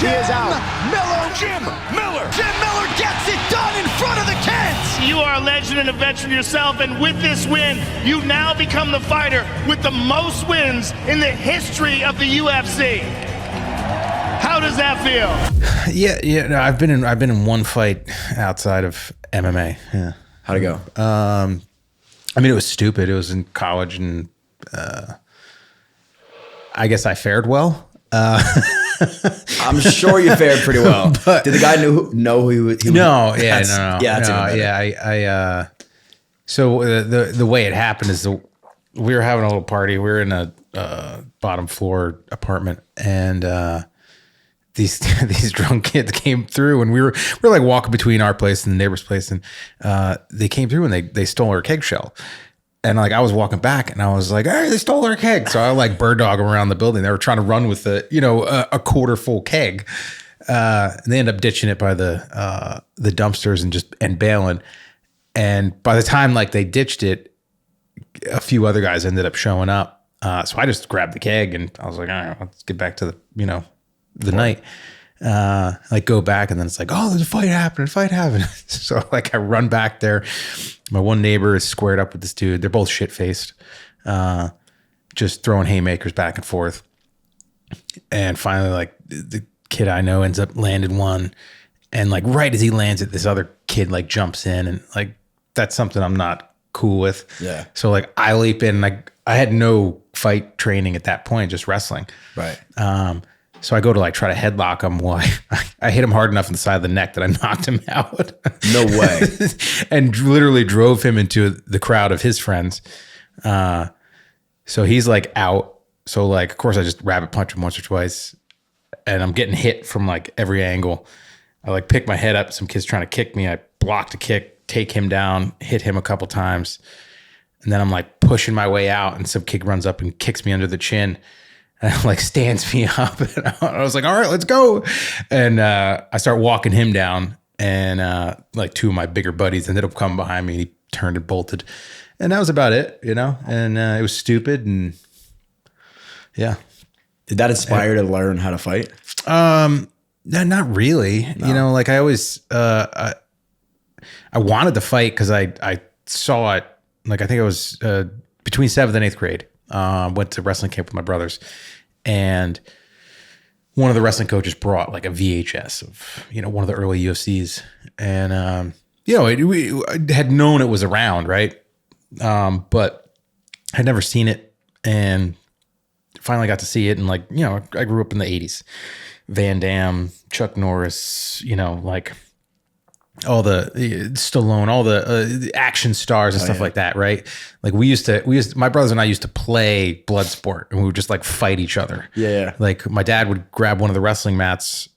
He is out. Jim Miller. Jim Miller gets it done in front of the kids. You are a legend and a veteran yourself, and with this win, you now become the fighter with the most wins in the history of the UFC. How does that feel? Yeah. No, I've been in one fight outside of MMA. Yeah. How'd it go? I mean, it was stupid. It was in college, and I guess I fared well. I'm sure you fared pretty well. But did the guy know who he was? No. So the way it happened is we were having a little party. We were in a bottom floor apartment, and these drunk kids came through, and we were like walking between our place and the neighbor's place, and they came through and they stole our keg shell. And like I was walking back, and I was like, "Hey, they stole our keg!" So I like bird dog around the building. They were trying to run with a quarter full keg. And they ended up ditching it by the dumpsters and bailing. And by the time like they ditched it, a few other guys ended up showing up. So I just grabbed the keg, and I was like, "All right, let's get back to the night." Like go back, and then it's like, "Oh, there's a fight happening. So like I run back there. My one neighbor is squared up with this dude. They're both shit-faced, just throwing haymakers back and forth. And finally, like the kid I know ends up landing one, and like right as he lands it, this other kid like jumps in, and like that's something I'm not cool with. Yeah. So like I leap in, like I had no fight training at that point, just wrestling. Right. So I go to like try to headlock him. Well, I hit him hard enough in the side of the neck that I knocked him out. No way. And literally drove him into the crowd of his friends. So he's like out. So like, of course I just rabbit punch him once or twice, and I'm getting hit from like every angle. I like pick my head up. Some kid's trying to kick me. I blocked a kick, take him down, hit him a couple times. And then I'm like pushing my way out, and some kid runs up and kicks me under the chin. And like stands me up, and I was like, "All right, let's go." And I start walking him down, and like two of my bigger buddies ended up coming behind me, and he turned and bolted, and that was about it, And it was stupid, and yeah. Did that inspire you to learn how to fight? Not really. No. Like I always I wanted to fight because I saw it. Like I think it was between 7th and 8th grade. Went to wrestling camp with my brothers, and one of the wrestling coaches brought like a VHS of, one of the early UFCs. And, we had known it was around, right? But I'd never seen it, and finally got to see it. And like, I grew up in the 80s, Van Damme, Chuck Norris, like all the Stallone, all the action stars and stuff like that, right? Like we used to, my brothers and I used to play Bloodsport, and we would just like fight each other. Yeah. Like my dad would grab one of the wrestling mats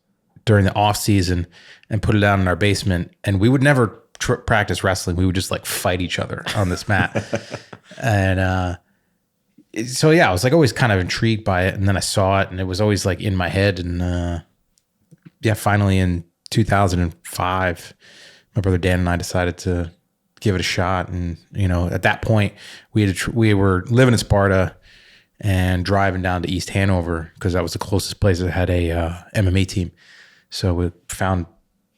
during the off season and put it down in our basement, and we would never practice wrestling. We would just like fight each other on this mat. And so yeah, I was like always kind of intrigued by it, and then I saw it, and it was always like in my head. And finally in 2005, my brother Dan and I decided to give it a shot. And, at that point we were living in Sparta and driving down to East Hanover because that was the closest place that had a MMA team. So we found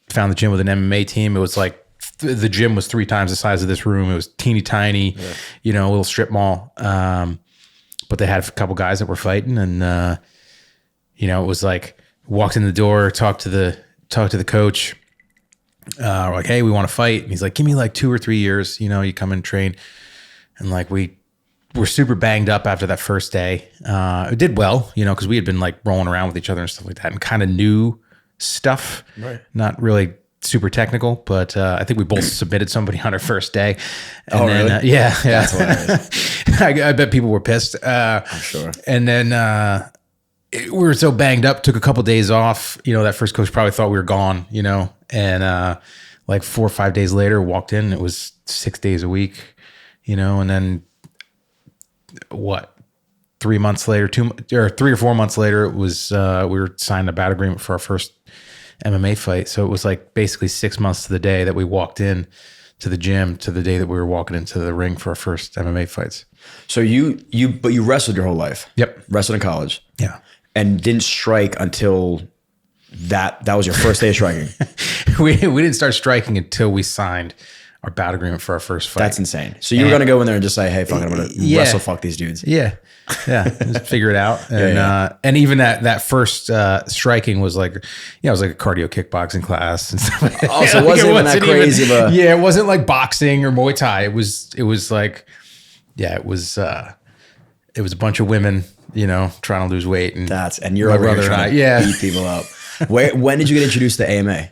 the gym with an MMA team. It was like the gym was 3 times the size of this room. It was teeny tiny, a little strip mall. But they had a couple guys that were fighting, and, it was like walked in the door, talked to the coach. We're like, "Hey, we want to fight." And he's like, "Give me like 2 or 3 years. You come and train." And like we were super banged up after that first day. It did well, because we had been like rolling around with each other and stuff like that, and kind of knew stuff. Right. Not really super technical, but I think we both submitted somebody on our first day. And then, really? Yeah. That's hilarious. I bet people were pissed. I'm sure. And then we were so banged up, took a couple days off. That first coach probably thought we were gone, and like 4 or 5 days later walked in, it was 6 days a week, and then 3 months later, 3 or 4 months later, it was, we were signing a battle agreement for our first MMA fight. So it was like basically 6 months to the day that we walked in to the gym to the day that we were walking into the ring for our first MMA fights. So you wrestled your whole life. Yep. Wrestled in college. Yeah. And didn't strike until that was your first day of striking. we didn't start striking until we signed our bout agreement for our first fight. That's insane. So you were going to go in there and just say, hey, fuck it, I'm going to wrestle fuck these dudes. Yeah. Just figure it out. And, and even that first striking was like, it was like a cardio kickboxing class and stuff. Oh, so it wasn't even that crazy of a... Yeah, it wasn't like boxing or Muay Thai. It was like, it was a bunch of women, trying to lose weight. And you're over here trying to beat people up. When did you get introduced to AMA?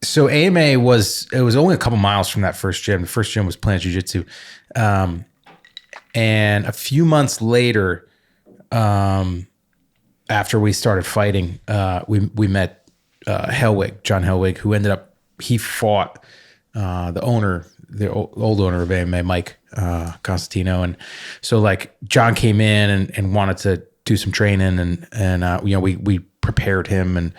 So AMA it was only a couple miles from that first gym. The first gym was Planet Jiu-Jitsu. And a few months later, after we started fighting, we met Hellwig, John Hellwig, who he fought the owner, the old owner of AMA, Mike Constantino. And so like John came in and wanted to do some training and we prepared him and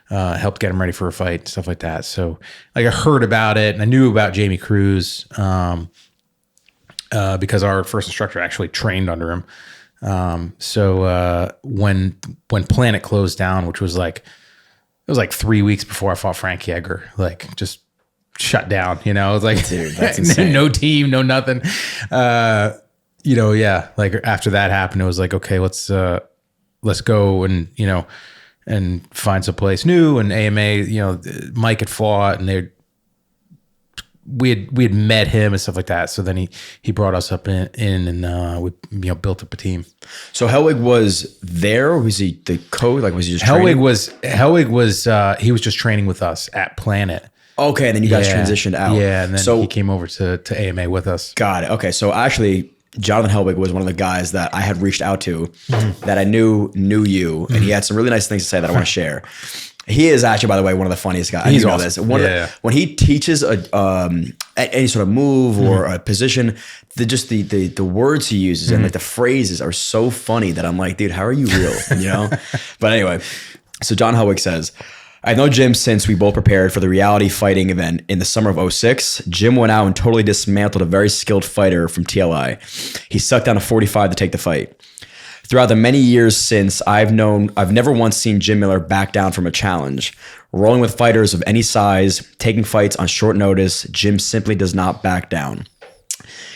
helped get him ready for a fight, stuff like that. So like I heard about it and I knew about Jamie Cruz because our first instructor actually trained under him. So when Planet closed down, which was like, it was like 3 weeks before I fought Frankie Edgar, like just shut down, it was like, dude, that's insane. No team, no nothing. Like after that happened, it was like, okay, let's go and find some place new. And AMA, Mike had fought and we had met him and stuff like that. So then he brought us up in and we built up a team. So Hellwig was there, or was he the coach? Like was he just Hellwig was he was just training with us at Planet. Okay, and then you guys transitioned out. Yeah, and then he came over to AMA with us. Got it. Okay, so actually Jonathan Hellwig was one of the guys that I had reached out to that I knew you, and he had some really nice things to say that I want to share. He is actually, by the way, one of the funniest guys. He's awesome. When he teaches any sort of move or a position, the words he uses and like the phrases are so funny that I'm like, dude, how are you real? But anyway, so John Hellwig says, I've known Jim since we both prepared for the reality fighting event in the summer of 2006. Jim went out and totally dismantled a very skilled fighter from TLI. He sucked down a 45 to take the fight. Throughout the many years since, I've never once seen Jim Miller back down from a challenge. Rolling with fighters of any size, taking fights on short notice, Jim simply does not back down.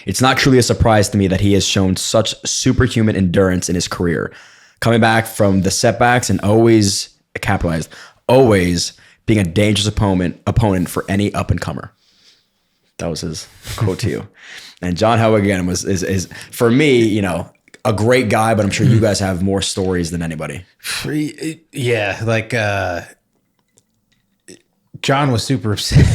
It's not truly a surprise to me that he has shown such superhuman endurance in his career, coming back from the setbacks and always capitalized. Always being a dangerous opponent for any up and comer. That was his quote to you. And John Hellwig again is for me, a great guy, but I'm sure you guys have more stories than anybody. Yeah, like John was super upset.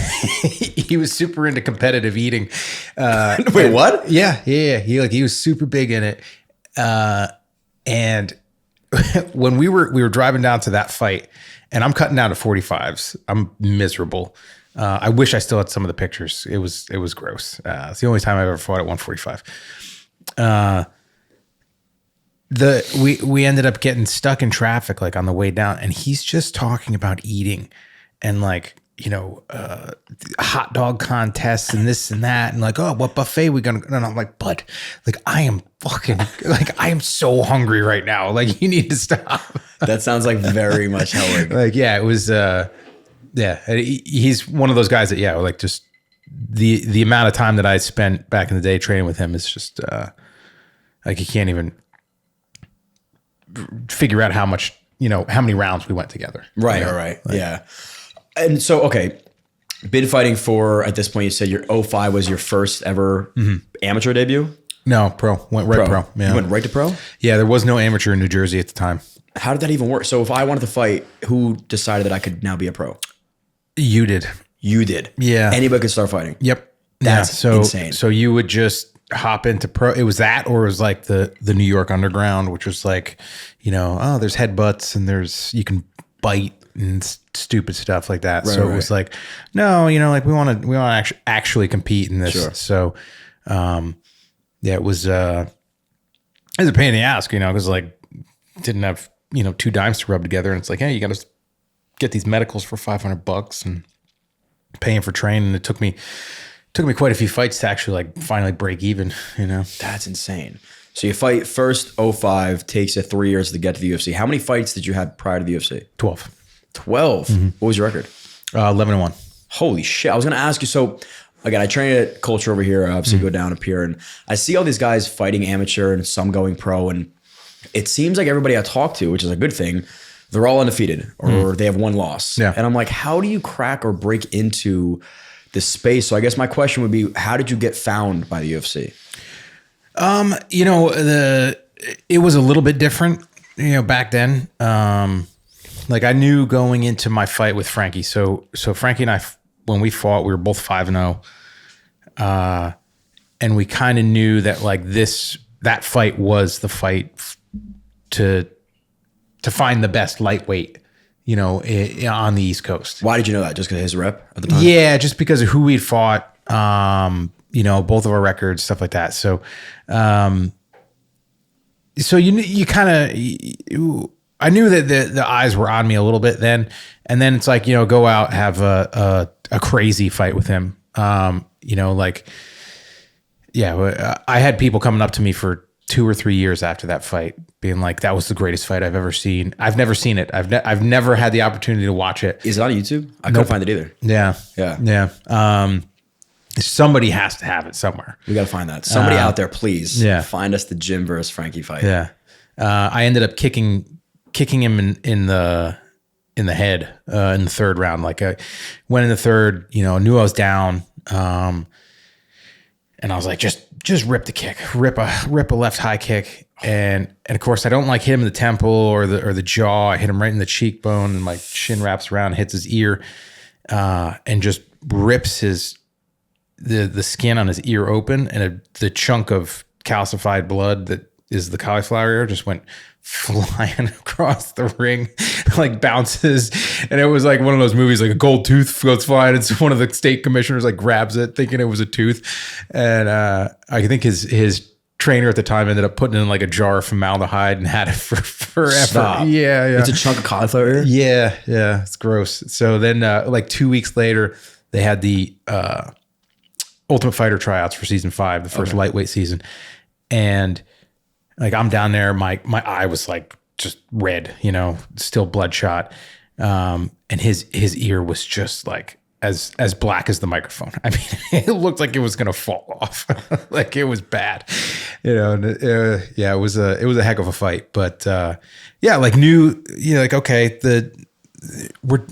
He was super into competitive eating. Wait, what? Yeah. He was super big in it. And when we were driving down to that fight, and I'm cutting down to 45s. I'm miserable. I wish I still had some of the pictures. It was gross. It's the only time I've ever fought at 145. We ended up getting stuck in traffic like on the way down, and he's just talking about eating and like hot dog contests and this and that, and like, oh, what buffet we gonna? And I'm like, but like I am fucking like I am so hungry right now. Like you need to stop. That sounds like very much Hellwig. Like it was he's one of those guys that like just the amount of time that I spent back in the day training with him is just like you can't even figure out how much how many rounds we went together. Right. Yeah. And so, okay, been fighting for, at this point, you said your 05 was your first ever amateur debut? No, pro. Went right pro. Yeah. You went right to pro? Yeah, there was no amateur in New Jersey at the time. How did that even work? So if I wanted to fight, who decided that I could now be a pro? You did. You did? Yeah. Anybody could start fighting? Yep. That's insane. So you would just hop into pro. It was that, or it was like the New York Underground, which was like, there's headbutts and you can bite and stupid stuff like that. Right, so it was like, no, like we want to actually compete in this. Sure. So, it was a pain in the ass, because like didn't have, 2 dimes to rub together. And it's like, hey, you got to get these medicals for $500 and paying for training. It took me quite a few fights to actually like finally break even, That's insane. So you fight first 05, takes you 3 years to get to the UFC. How many fights did you have prior to the UFC? 12. 12. What was your record? 11-1. Holy shit. I was going to ask you. So again, I train at Culture over here. I obviously go down up here and I see all these guys fighting amateur and some going pro. And it seems like everybody I talk to, which is a good thing, they're all undefeated or they have one loss. Yeah. And I'm like, how do you crack or break into this space? So I guess my question would be, how did you get found by the UFC? You know, it was a little bit different, you know, back then. Like I knew going into my fight with Frankie. So Frankie and I, when we fought, we were both 5-0. And we kind of knew that like that fight was the fight to find the best lightweight, you know, on the East Coast. Why did you know that? Just because of his rep at the time? Yeah, just because of who we'd fought, you know, both of our records, stuff like that. So, you kind of, I knew that the eyes were on me a little bit then, and then it's like, you know, go out, have a crazy fight with him. You know, like, yeah, I had people coming up to me for 2 or 3 years after that fight being like, that was the greatest fight I've ever seen. I've never seen it. I've never had the opportunity to watch it. Is it on YouTube? I couldn't find it either. Yeah. Yeah. Yeah. Somebody has to have it somewhere. We got to find that. Somebody out there, please find us the Jim versus Frankie fight. Yeah. I ended up kicking him in the head in the third round. Like I went in the third, you know, knew I was down. And I was like, just rip the kick, rip a left high kick. And of course I don't like hit him in the temple or the jaw. I hit him right in the cheekbone and my shin wraps around, hits his ear, and just rips the skin on his ear open, and the chunk of calcified blood that is the cauliflower ear just went flying across the ring, like bounces. And it was like one of those movies, like a gold tooth goes flying. It's one of the state commissioners like grabs it thinking it was a tooth. And I think his trainer at the time ended up putting it in like a jar of formaldehyde and had it for forever. Stop. Yeah. It's a chunk of cauliflower ear? Yeah. It's gross. So then like 2 weeks later, they had the Ultimate Fighter tryouts for season 5, the first lightweight season. And like I'm down there, my eye was like just red, you know, still bloodshot. And his ear was just like as black as the microphone. I mean, it looked like it was gonna fall off. Like it was bad, you know. And it was a heck of a fight. But yeah, like like okay,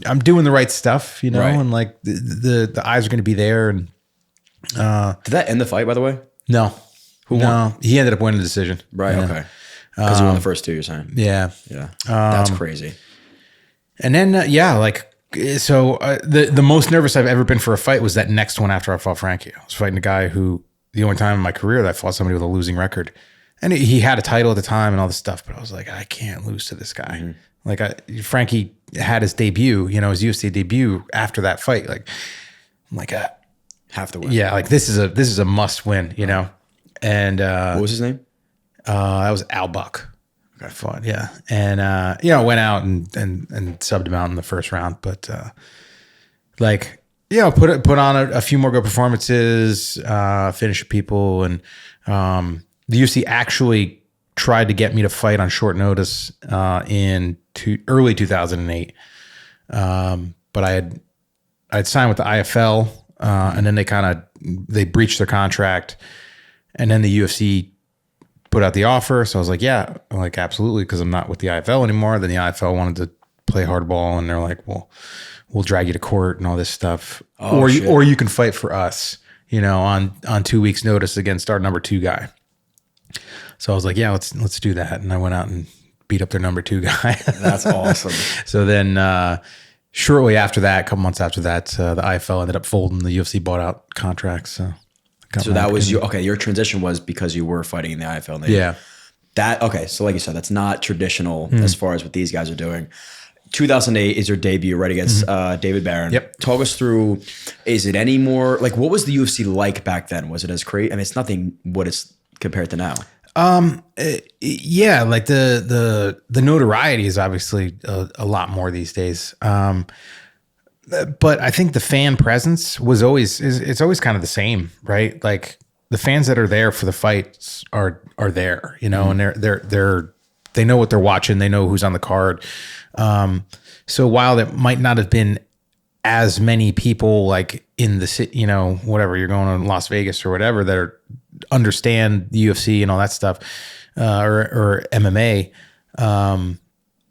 I'm doing the right stuff, you know, right. and like the eyes are gonna be there. And did that end the fight, by the way? No. Who won? No, he ended up winning the decision. Right. Yeah. Okay. Because you won the first 2, you're saying. Yeah. Yeah. That's crazy. And then, the most nervous I've ever been for a fight was that next one after I fought Frankie. I was fighting a guy who, the only time in my career that I fought somebody with a losing record. And he had a title at the time and all this stuff, but I was like, I can't lose to this guy. Mm-hmm. Like Frankie had his debut, you know, his UFC debut after that fight. Like, I'm like, have to win. Yeah, like this is a must win, you know. And what was his name? That was Al Buck. I fought, yeah. And went out and subbed him out in the first round. But put on a few more good performances, finish people, and the UFC actually tried to get me to fight on short notice in early 2008. But I'd signed with the IFL, and then they breached their contract. And then the UFC put out the offer. So I was like, yeah, absolutely. Cause I'm not with the IFL anymore. Then the IFL wanted to play hardball and they're like, well, we'll drag you to court and all this stuff. Oh, or you can fight for us, you know, on 2 weeks notice against our number 2 guy. So I was like, yeah, let's do that. And I went out and beat up their number 2 guy. That's awesome. So then, shortly after that, a couple months after that, the IFL ended up folding. The UFC bought out contracts. So that was your transition was because you were fighting in the IFL. Yeah. So like you said, that's not traditional as far as what these guys are doing. 2008 is your debut right against David Barron. Yep. Talk us through, is it any more, like what was the UFC like back then? Was it as crazy? I mean, it's nothing what it's compared to now. Yeah, like the notoriety is obviously a lot more these days. But I think the fan presence was always kind of the same, right? Like the fans that are there for the fights are there, you know, and they know what they're watching. They know who's on the card. So while there might not have been as many people like in the city, you know, whatever, you're going to Las Vegas or whatever that understand the UFC and all that stuff, or MMA,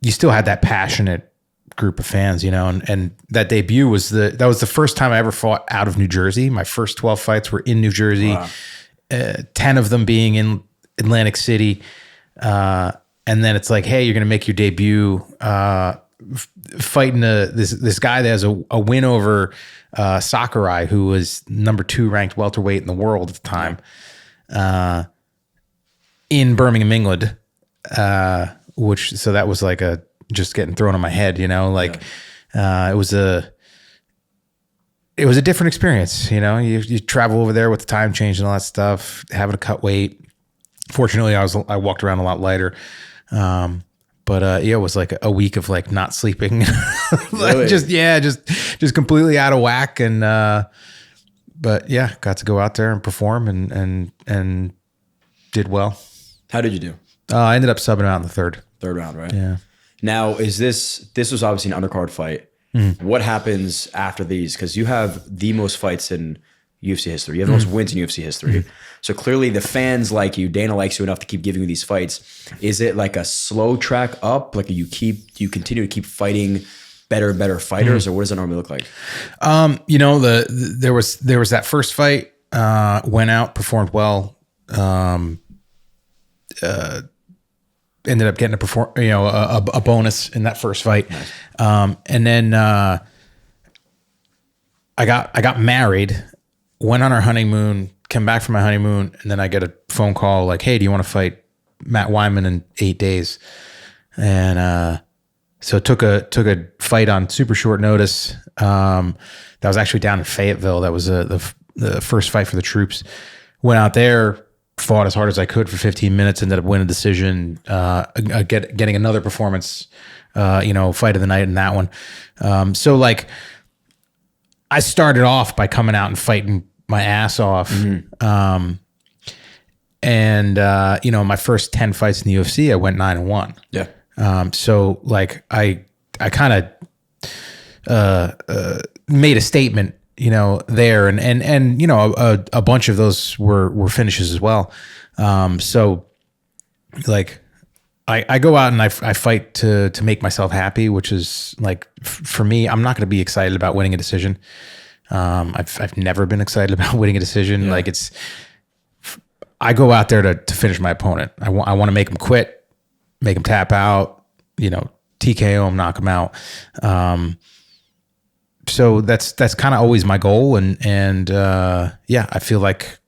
you still had that passionate group of fans, you know, and that debut was that was the first time I ever fought out of New Jersey. My first 12 fights were in New Jersey, wow. 10 of them being in Atlantic City. And then it's like, hey, you're going to make your debut, fighting this guy that has a win over Sakurai, who was number 2 ranked welterweight in the world at the time, in Birmingham, England. So that was like just getting thrown on my head, you know, like, it was a different experience, you know, you travel over there with the time change and all that stuff, having to cut weight. Fortunately, I walked around a lot lighter. But it was like a week of like not sleeping, like really? just completely out of whack. And, but yeah, got to go out there and perform and did well. How did you do? I ended up subbing out in the third round, right? Yeah. Now, this was obviously an undercard fight. Mm-hmm. What happens after these? Because you have the most fights in UFC history. You have the most wins in UFC history. Mm-hmm. So clearly the fans like you. Dana likes you enough to keep giving you these fights. Is it like a slow track up? Like you continue to keep fighting better and better fighters, or what does it normally look like? You know, there was that first fight, went out, performed well, ended up getting a bonus in that first fight. Nice. And then I got married, went on our honeymoon, came back from my honeymoon, and then I get a phone call like, hey, do you want to fight Matt Wyman in 8 days? And so took a fight on super short notice. That was actually down in Fayetteville. That was the first fight for the troops. Went out there, fought as hard as I could for 15 minutes, ended up winning a decision, getting another performance, fight of the night in that one. So like I started off by coming out and fighting my ass off. Mm-hmm. My first 10 fights in the UFC, I went 9-1. Yeah. So like I kind of made a statement, there and a bunch of those were finishes as well. So like I go out and I fight to make myself happy, which is like, for me, I'm not going to be excited about winning a decision. I've never been excited about winning a decision. Yeah. Like I go out there to finish my opponent. I want to make him quit, make him tap out, TKO him, knock him out. So that's kind of always my goal. And I feel like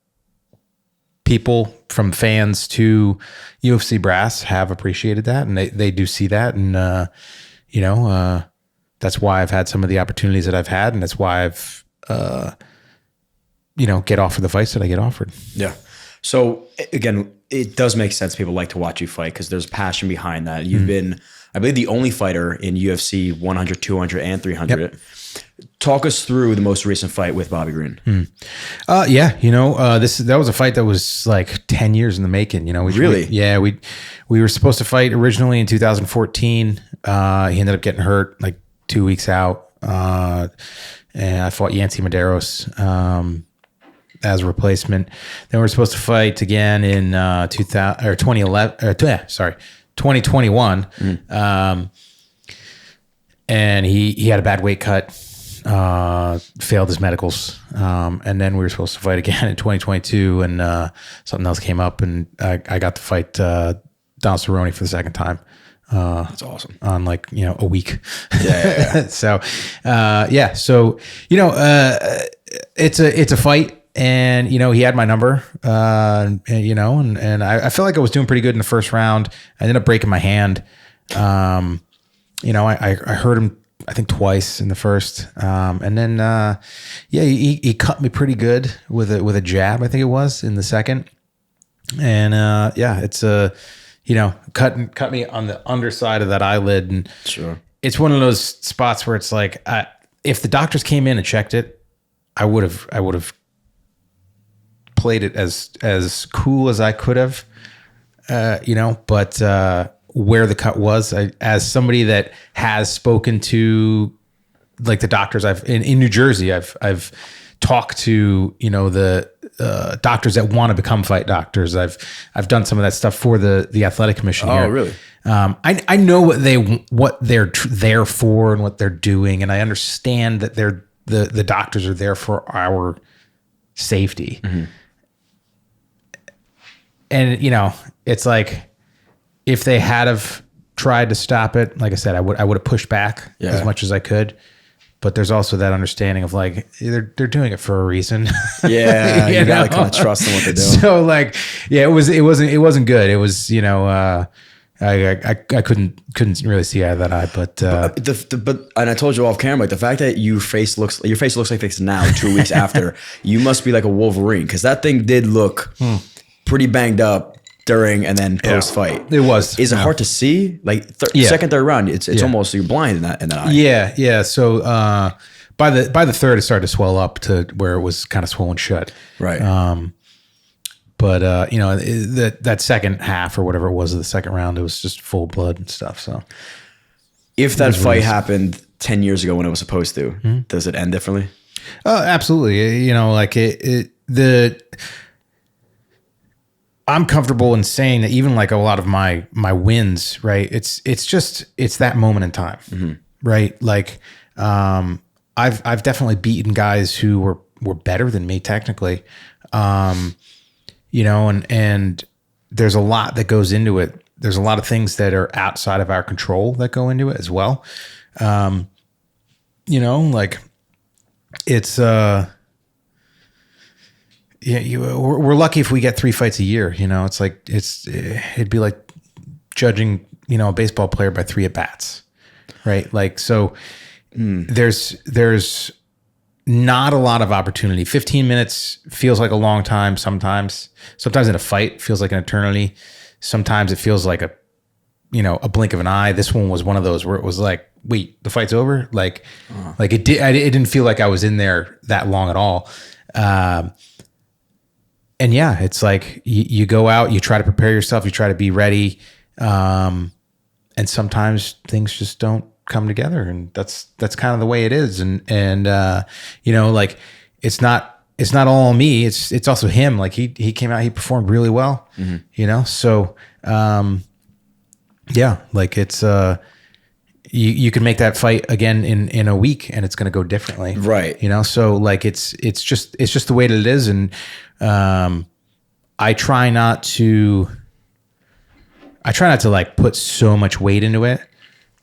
people from fans to UFC brass have appreciated that, and they do see that. And, that's why I've had some of the opportunities that I've had. And that's why I've, get offered the fights that I get offered. Yeah. So again, it does make sense. People like to watch you fight because there's passion behind that. You've been, I believe, the only fighter in UFC 100, 200, and 300. Yep. Talk us through the most recent fight with Bobby Green. That was a fight that was like 10 years in the making. We were supposed to fight originally in 2014. He ended up getting hurt like 2 weeks out. And I fought Yancy Medeiros as a replacement. Then we were supposed to fight again in 2021. And he had a bad weight cut, failed his medicals. And then we were supposed to fight again in 2022, and something else came up, and I got to fight Don Cerrone for the second time. That's awesome. On like, a week. Yeah. So, it's a fight. And, he had my number, and I felt like I was doing pretty good in the first round. I ended up breaking my hand. I hurt him, I think, twice in the first. And then, he cut me pretty good with a jab, I think it was, in the second. And, it's cut me on the underside of that eyelid. And sure, it's one of those spots where it's like, if the doctors came in and checked it, I would have played it as cool as I could have, but where the cut was, as somebody that has spoken to like the doctors in New Jersey, I've talked to, the doctors that want to become fight doctors. I've done some of that stuff for the athletic commission here. Oh, really? I know what they're there for and what they're doing. And I understand that the doctors are there for our safety. Mm-hmm. And, it's like, if they had have tried to stop it, like I said, I would have pushed back as much as I could. But there's also that understanding of like, they're doing it for a reason. Yeah. you gotta kind of trust in what they're doing. So like, yeah, it wasn't good. It was, I couldn't really see out of that eye, but and I told you off camera, like the fact that your face looks like this now, 2 weeks after, you must be like a Wolverine, because that thing did look pretty banged up during and then post fight. It was. Is it hard to see? Like second, third round, it's almost, you're blind in that eye. Yeah. So by the third, it started to swell up to where it was kind of swollen shut. Right. But that second half or whatever it was of the second round, it was just full blood and stuff. So if that fight happened 10 years ago when it was supposed to, does it end differently? Absolutely. I'm comfortable in saying that even like a lot of my wins, right? It's that moment in time, right? Like, I've definitely beaten guys who were better than me technically, and there's a lot that goes into it. There's a lot of things that are outside of our control that go into it as well. Like it's, we're lucky if we get 3 fights a year. It's like it'd be like judging a baseball player by 3 at bats, right? Like so, there's not a lot of opportunity. 15 minutes feels like a long time. Sometimes in a fight feels like an eternity. Sometimes it feels like a blink of an eye. This one was one of those where it was like, wait, the fight's over. Like it did. It didn't feel like I was in there that long at all. And yeah, it's like you go out, you try to prepare yourself, you try to be ready. And sometimes things just don't come together, and that's kind of the way it is. And like it's not all on me. It's also him. Like he came out, he performed really well, So, yeah, like it's, you can make that fight again in a week and it's going to go differently. Right. So like, it's just the way that it is. And, I try not to like put so much weight into it.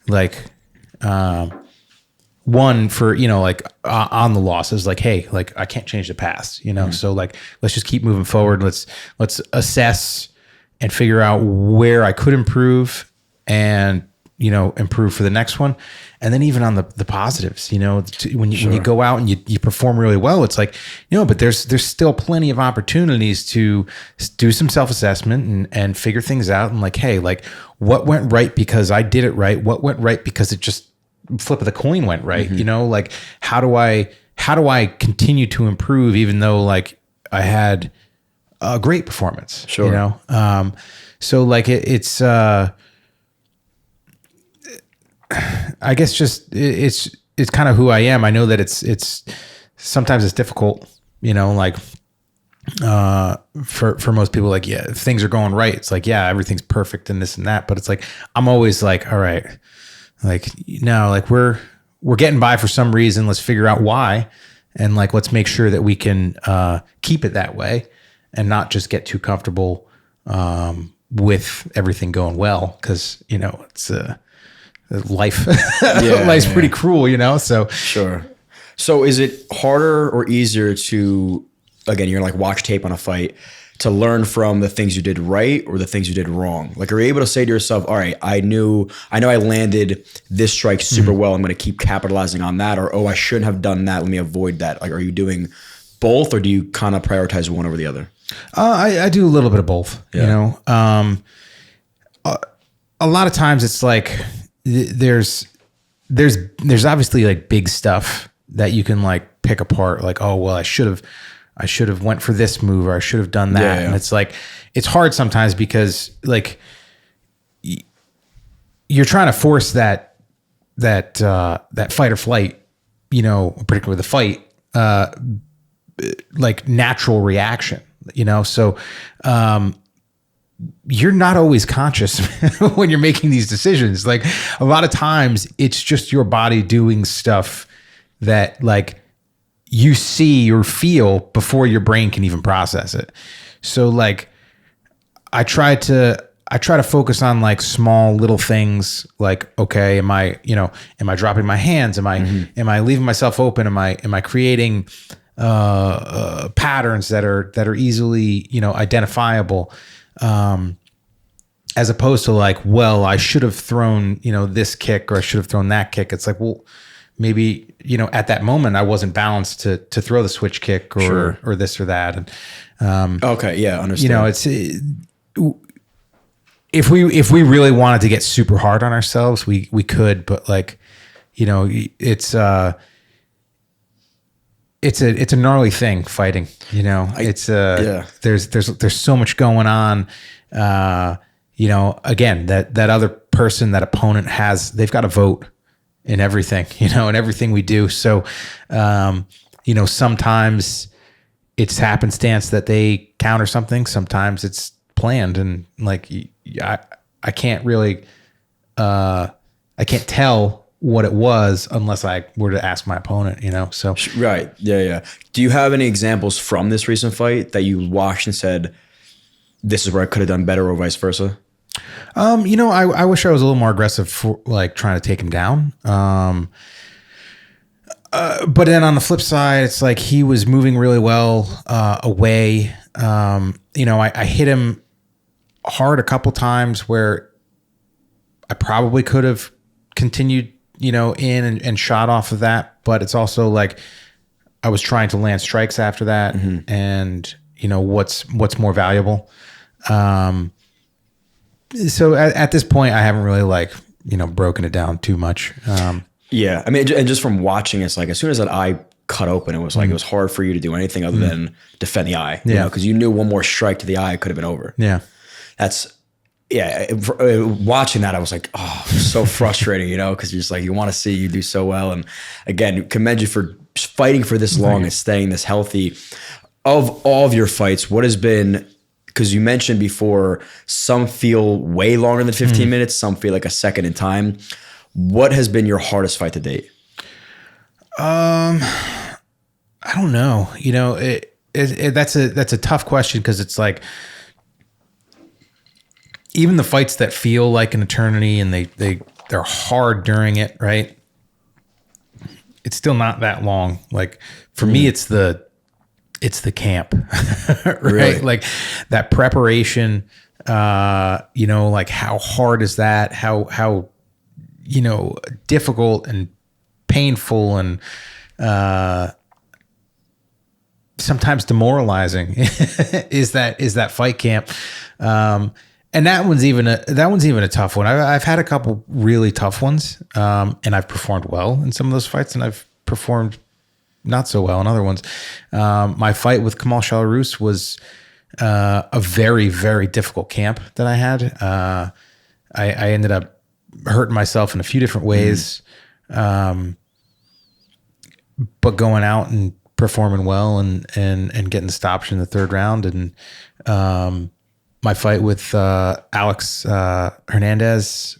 Like, one for, like on the losses, like, hey, like I can't change the past, So like, let's just keep moving forward. Let's assess and figure out where I could improve and, improve for the next one. And then even on the positives, when you go out and you perform really well, it's like, but there's still plenty of opportunities to do some self-assessment and figure things out. And like, hey, like what went right because I did it right? What went right because it just flip of the coin went right? Like how do I continue to improve even though like I had a great performance? Sure. So like it's I guess just it's kind of who I am. I know that it's sometimes it's difficult, like for most people, like, yeah, things are going right. It's like, yeah, everything's perfect and this and that, but it's like, I'm always like, all right, like, no, like we're getting by for some reason. Let's figure out why. And like, let's make sure that we can keep it that way and not just get too comfortable with everything going well. Cause it's life. Life's pretty cruel, so sure. So is it harder or easier to, again, you're like watch tape on a fight, to learn from the things you did right or the things you did wrong? Like, are you able to say to yourself, all right, I know I landed this strike super well, I'm going to keep capitalizing on that, or, oh, I shouldn't have done that, let me avoid that? Like, are you doing both, or do you kind of prioritize one over the other? I do a little bit of both. A lot of times it's like, there's obviously like big stuff that you can like pick apart, like, oh, well, I should have I should have went for this move, or I should have done that. Yeah, yeah. And it's like, it's hard sometimes because like you're trying to force that fight or flight, you know, particularly the fight, like natural reaction, you know? So, you're not always conscious when you're making these decisions. Like a lot of times it's just your body doing stuff that like you see or feel before your brain can even process it. So like I try to focus on like small little things like, okay, am I dropping my hands? Am I leaving myself open? Am I creating patterns that are easily, you know, identifiable? As opposed to like, well, I should have thrown, you know, this kick, or I should have thrown that kick. It's like, well, maybe, you know, at that moment I wasn't balanced to throw the switch kick or this or that. And, okay. Yeah. Understand. you know, it's, if we really wanted to get super hard on ourselves, we could, but like, you know, it's a gnarly thing, fighting, you know. There's so much going on. You know, again, that other person, that opponent they've got a vote in everything, you know, in everything we do. So, you know, sometimes it's happenstance that they counter something. Sometimes it's planned, and like, I can't really, I can't tell what it was unless I were to ask my opponent, you know? So, right. Yeah. Yeah. Do you have any examples from this recent fight that you watched and said, this is where I could have done better, or vice versa? You know, I wish I was a little more aggressive for like trying to take him down. But then on the flip side, it's like he was moving really well away. You know, I hit him hard a couple times where I probably could have continued, you know, in and shot off of that. But it's also like I was trying to land strikes after that, and you know, what's more valuable. So at this point, I haven't really like, you know, broken it down too much. Yeah. I mean, and just from watching, it's like, as soon as that eye cut open, it was like, it was hard for you to do anything other than defend the eye, you know, because you knew one more strike to the eye could have been over. Yeah. Watching that, I was like, oh, so frustrating, you know, because you're just like, you want to see you do so well. And again, commend you for fighting for this long and staying this healthy. Of all of your fights, what has been, because you mentioned before, some feel way longer than 15 minutes, some feel like a second in time. What has been your hardest fight to date? I don't know. You know, that's a tough question, because it's like, even the fights that feel like an eternity and they're hard during it, right? It's still not that long. Like for me, it's the camp, right? Really? Like that preparation, you know, like how hard is that? How, you know, difficult and painful and, sometimes demoralizing is that fight camp. And that one's even a tough one. I've had a couple really tough ones, and I've performed well in some of those fights, and I've performed not so well in other ones. My fight with Kamal Shalarus was a very, very difficult camp that I had. I ended up hurting myself in a few different ways, but going out and performing well and getting the stoppage in the third round. And my fight with Alex Hernandez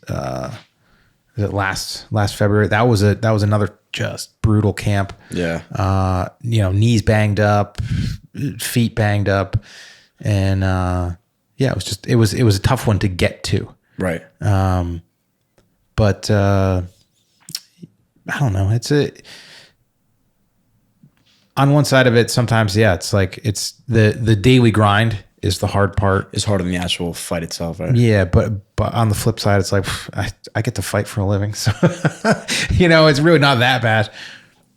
last February, that was another just brutal camp. Yeah. You know, knees banged up, feet banged up, and yeah, it was a tough one to get to. Right. But I don't know. On one side of it, sometimes, yeah, it's like it's the daily grind is the hard part. It's harder than the actual fight itself, right? Yeah, but on the flip side, it's like I get to fight for a living, so you know, it's really not that bad.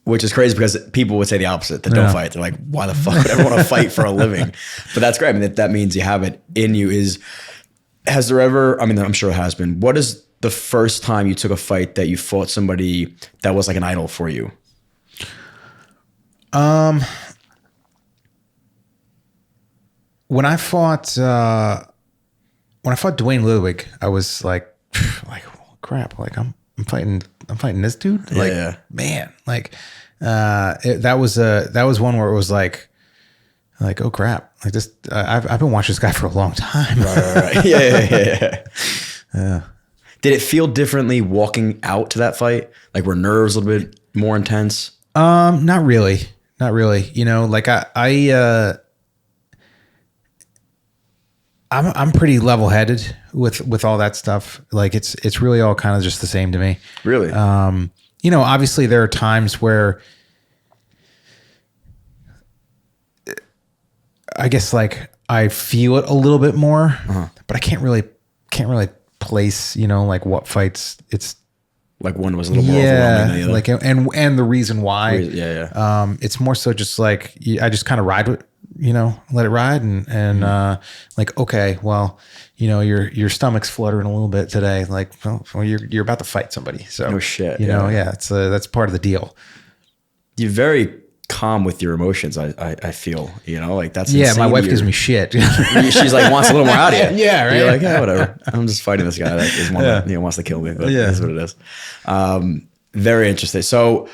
Which is crazy, because people would say the opposite, that don't fight. They're like, why the fuck would I want to fight for a living? But that's great. I mean, that means you have it in you. Has there ever, I mean, I'm sure it has been. What is the first time you took a fight that you fought somebody that was like an idol for you? when I fought Dwayne Ludwig, I was like crap, like I'm fighting this dude. Like, yeah. Man, like that was one where it was like, oh crap, like this. I've been watching this guy for a long time. Right. Yeah. Did it feel differently walking out to that fight? Like were nerves a little bit more intense? Not really. You know, like I'm pretty level headed with all that stuff. Like it's really all kind of just the same to me. Really? You know, obviously there are times where I guess like I feel it a little bit more, but I can't really place, you know, like what fights it's like one was a little more overwhelming than the other. Like and the reason why. Yeah. It's more so just like I just kind of ride with, you know, let it ride and like, okay, well, you know, your stomach's fluttering a little bit today. Like, well, you're about to fight somebody. So no shit. You know, it's that's part of the deal. You're very calm with your emotions. I feel, you know, like that's yeah. insane. My wife gives me shit. She's like wants a little more out of you. Yeah, right. You're like, yeah, whatever. I'm just fighting this guy that is one that, you know, wants to kill me. But that's what it is. Very interesting. So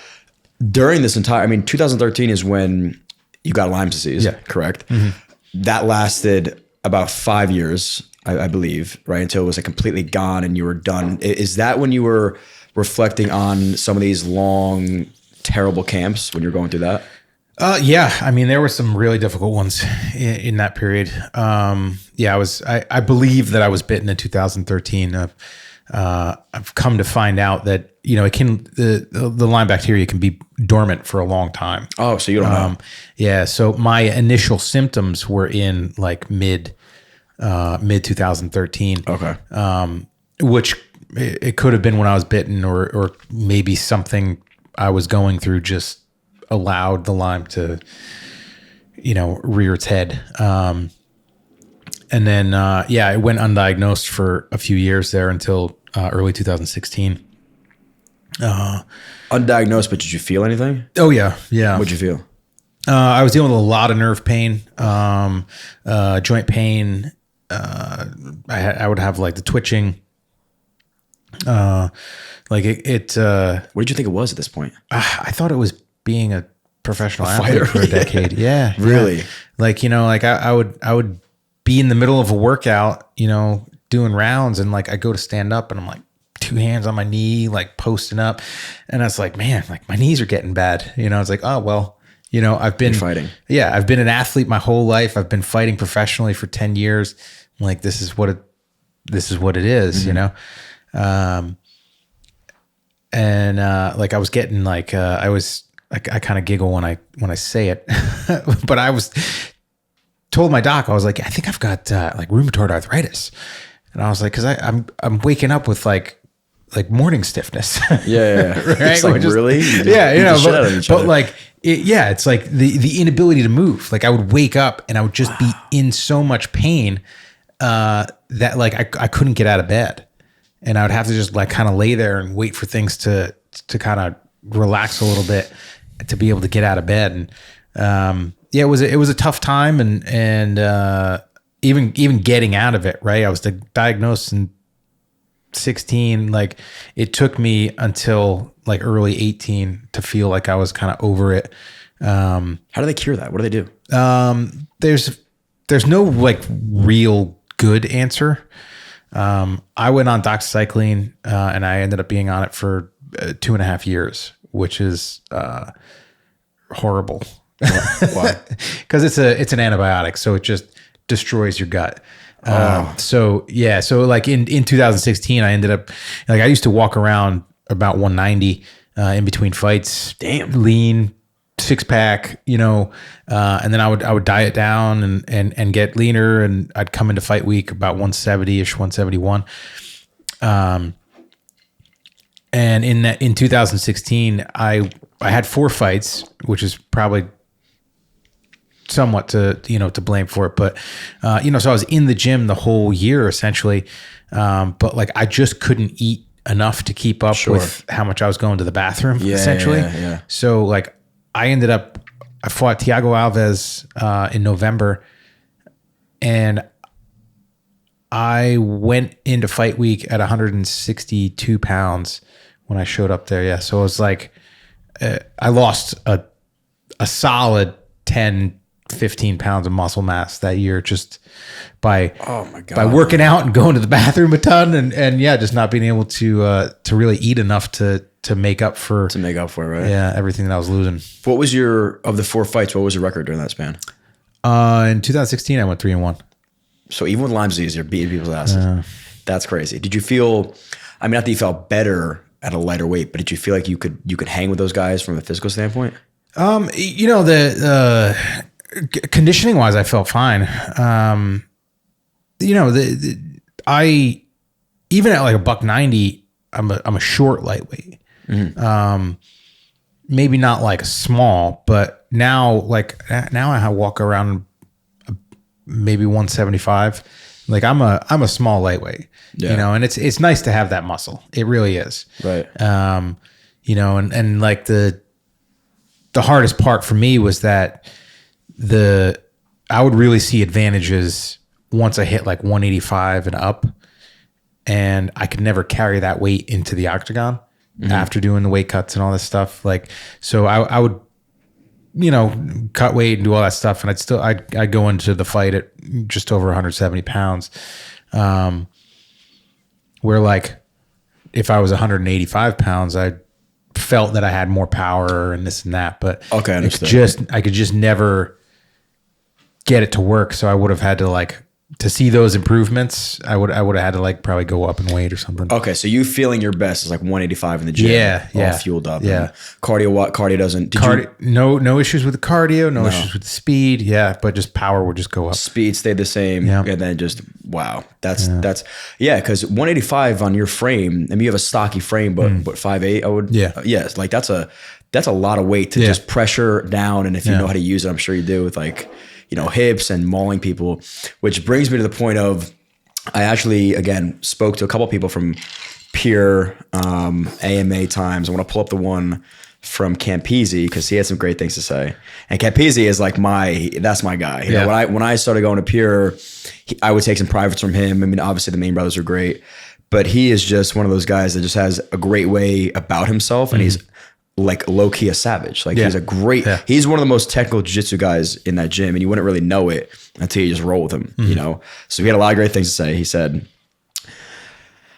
during this entire, I mean, 2013 is when you got Lyme disease. Yeah. Correct. That lasted about 5 years, I believe, right? Until it was like completely gone and you were done. Is that when you were reflecting on some of these long, terrible camps when you're going through that? Yeah. I mean, there were some really difficult ones in that period. I believe that I was bitten in 2013. I've come to find out that, you know, the Lyme bacteria can be dormant for a long time. Oh, so you don't know. Yeah. So my initial symptoms were in like mid 2013. Okay. Which it could have been when I was bitten or maybe something I was going through just allowed the Lyme to, you know, rear its head. And then, I went undiagnosed for a few years there until early 2016. Undiagnosed, but did you feel anything? Oh yeah. Yeah. What'd you feel? I was dealing with a lot of nerve pain, joint pain. I would have like the twitching. Like it What did you think it was at this point? I thought it was being a professional fighter athlete for a decade. Yeah. Really? Yeah. Like, you know, like I would be in the middle of a workout, you know, doing rounds and like I go to stand up and I'm like 2 hands on my knee, like posting up. And I was like, man, like my knees are getting bad. You know, it's like, oh, well, you know, I've been fighting. Yeah. I've been an athlete my whole life. I've been fighting professionally for 10 years. Like, this is what it is, you know? Like I was getting like, I kind of giggle when I say it, but I was told my doc, I was like, I think I've got like rheumatoid arthritis. And I was like, cause I'm waking up with like morning stiffness. Yeah. Right. It's like, really? Yeah. You know, but like, it's like the inability to move. Like I would wake up and I would just be in so much pain that like I couldn't get out of bed. And I would have to just like kind of lay there and wait for things to kind of relax a little bit to be able to get out of bed. And it was a tough time and even getting out of it, right? I was diagnosed in 16. Like it took me until like early 18 to feel like I was kind of over it. How do they cure that? What do they do? There's no like real good answer. I went on doxycycline, and I ended up being on it for 2.5 years, which is horrible. Why? Because it's an antibiotic, so it just destroys your gut. So like in 2016, I ended up like I used to walk around about 190 in between fights. Damn, lean, 6-pack, you know, and then I would diet down and get leaner, and I'd come into fight week about 170-ish, 171. And in 2016, I had 4 fights, which is probably somewhat to blame for it, but so I was in the gym the whole year essentially, but like I just couldn't eat enough to keep up with how much I was going to the bathroom essentially. Yeah. So like I fought Thiago Alves in November, And I went into fight week at 162 pounds when I showed up there. Yeah. So it was like, I lost a solid 10, 15 pounds of muscle mass that year just by, by working out and going to the bathroom a ton and yeah, just not being able to really eat enough to make up for it, right? Yeah. Everything that I was losing. What was of the 4 fights, what was your record during that span? In 2016, I went 3-1. So even with Lyme disease, you're beating people's asses. That's crazy. Did you feel, I mean, not that you felt better at a lighter weight, but did you feel like you could hang with those guys from a physical standpoint? You know, the conditioning wise, I felt fine. You know, I even at like $190, I'm a short lightweight. Maybe not like small, but now I walk around maybe 175. Like I'm a small lightweight, you know, and it's nice to have that muscle. It really is. Right. You know, and like the hardest part for me was that I would really see advantages once I hit like 185 and up, and I could never carry that weight into the octagon after doing the weight cuts and all this stuff. Like, so I would, you know, cut weight and do all that stuff. And I'd go into the fight at just over 170 pounds. Where like, if I was 185 pounds, I felt that I had more power and this and that, but okay, I could just never get it to work. So I would have had to see those improvements. I would have had to like probably go up in weight or something. Okay. So you feeling your best is like 185 in the gym. Yeah. All fueled up. Yeah. Cardio doesn't. No issues with the cardio. No issues with the speed. Yeah. But just power would just go up. Speed stayed the same. Yeah. And then just, wow. That's, cause 185 on your frame, I mean, you have a stocky frame, but 5'8", I would. Yeah. Yes. Like that's a lot of weight to just pressure down. And if you know how to use it, I'm sure you do with like, you know, hips and mauling people, which brings me to the point of, I actually, again, spoke to a couple of people from Pure AMA times. I want to pull up the one from Campese because he had some great things to say. And Campese is like that's my guy. You know, when I started going to Pure, I would take some privates from him. I mean, obviously the main brothers are great, but he is just one of those guys that just has a great way about himself, and he's like low key a savage. Like he's a great, he's one of the most technical jiu-jitsu guys in that gym, and you wouldn't really know it until you just roll with him, you know? So he had a lot of great things to say. He said,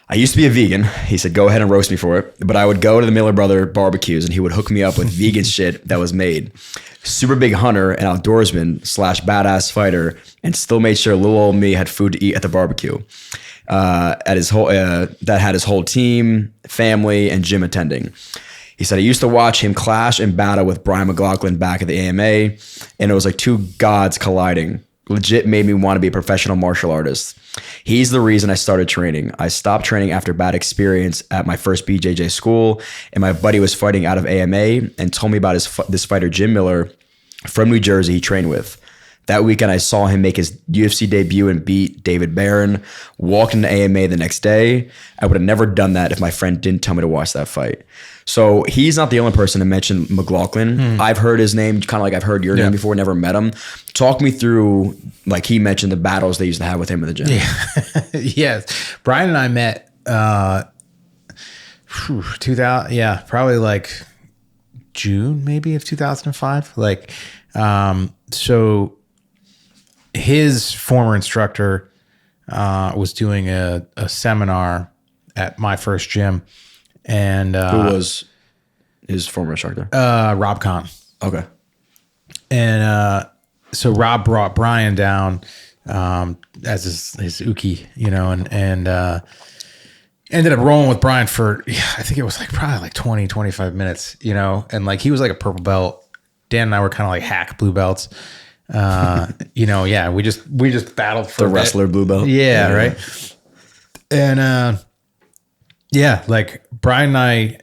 I used to be a vegan. He said, go ahead and roast me for it. But I would go to the Miller Brother barbecues and he would hook me up with vegan shit that was made. Super big hunter and outdoorsman / badass fighter, and still made sure little old me had food to eat at the barbecue. At his whole, that had his whole team, family, and gym attending. He said, I used to watch him clash and battle with Brian McLaughlin back at the AMA, and it was like two gods colliding. Legit made me want to be a professional martial artist. He's the reason I started training. I stopped training after a bad experience at my first BJJ school, and my buddy was fighting out of AMA and told me about this fighter, Jim Miller, from New Jersey he trained with. That weekend, I saw him make his UFC debut and beat David Barron, walked into AMA the next day. I would have never done that if my friend didn't tell me to watch that fight. So he's not the only person to mention McLaughlin. I've heard his name, kind of like I've heard your name before, never met him. Talk me through, like he mentioned the battles they used to have with him in the gym. Yeah. Yes. Brian and I met 2000, probably like June maybe of 2005. Like, so his former instructor was doing a seminar at my first gym, and who was his former instructor? Rob Kahn. Okay. And so Rob brought Brian down as his uki, you know, and ended up rolling with Brian for, I think it was like probably like 20, 25 minutes, you know, and like he was like a purple belt. Dan and I were kind of like hack blue belts. You know, yeah, we just battled for the wrestler blue belt. Yeah, right. And yeah, like Brian and I,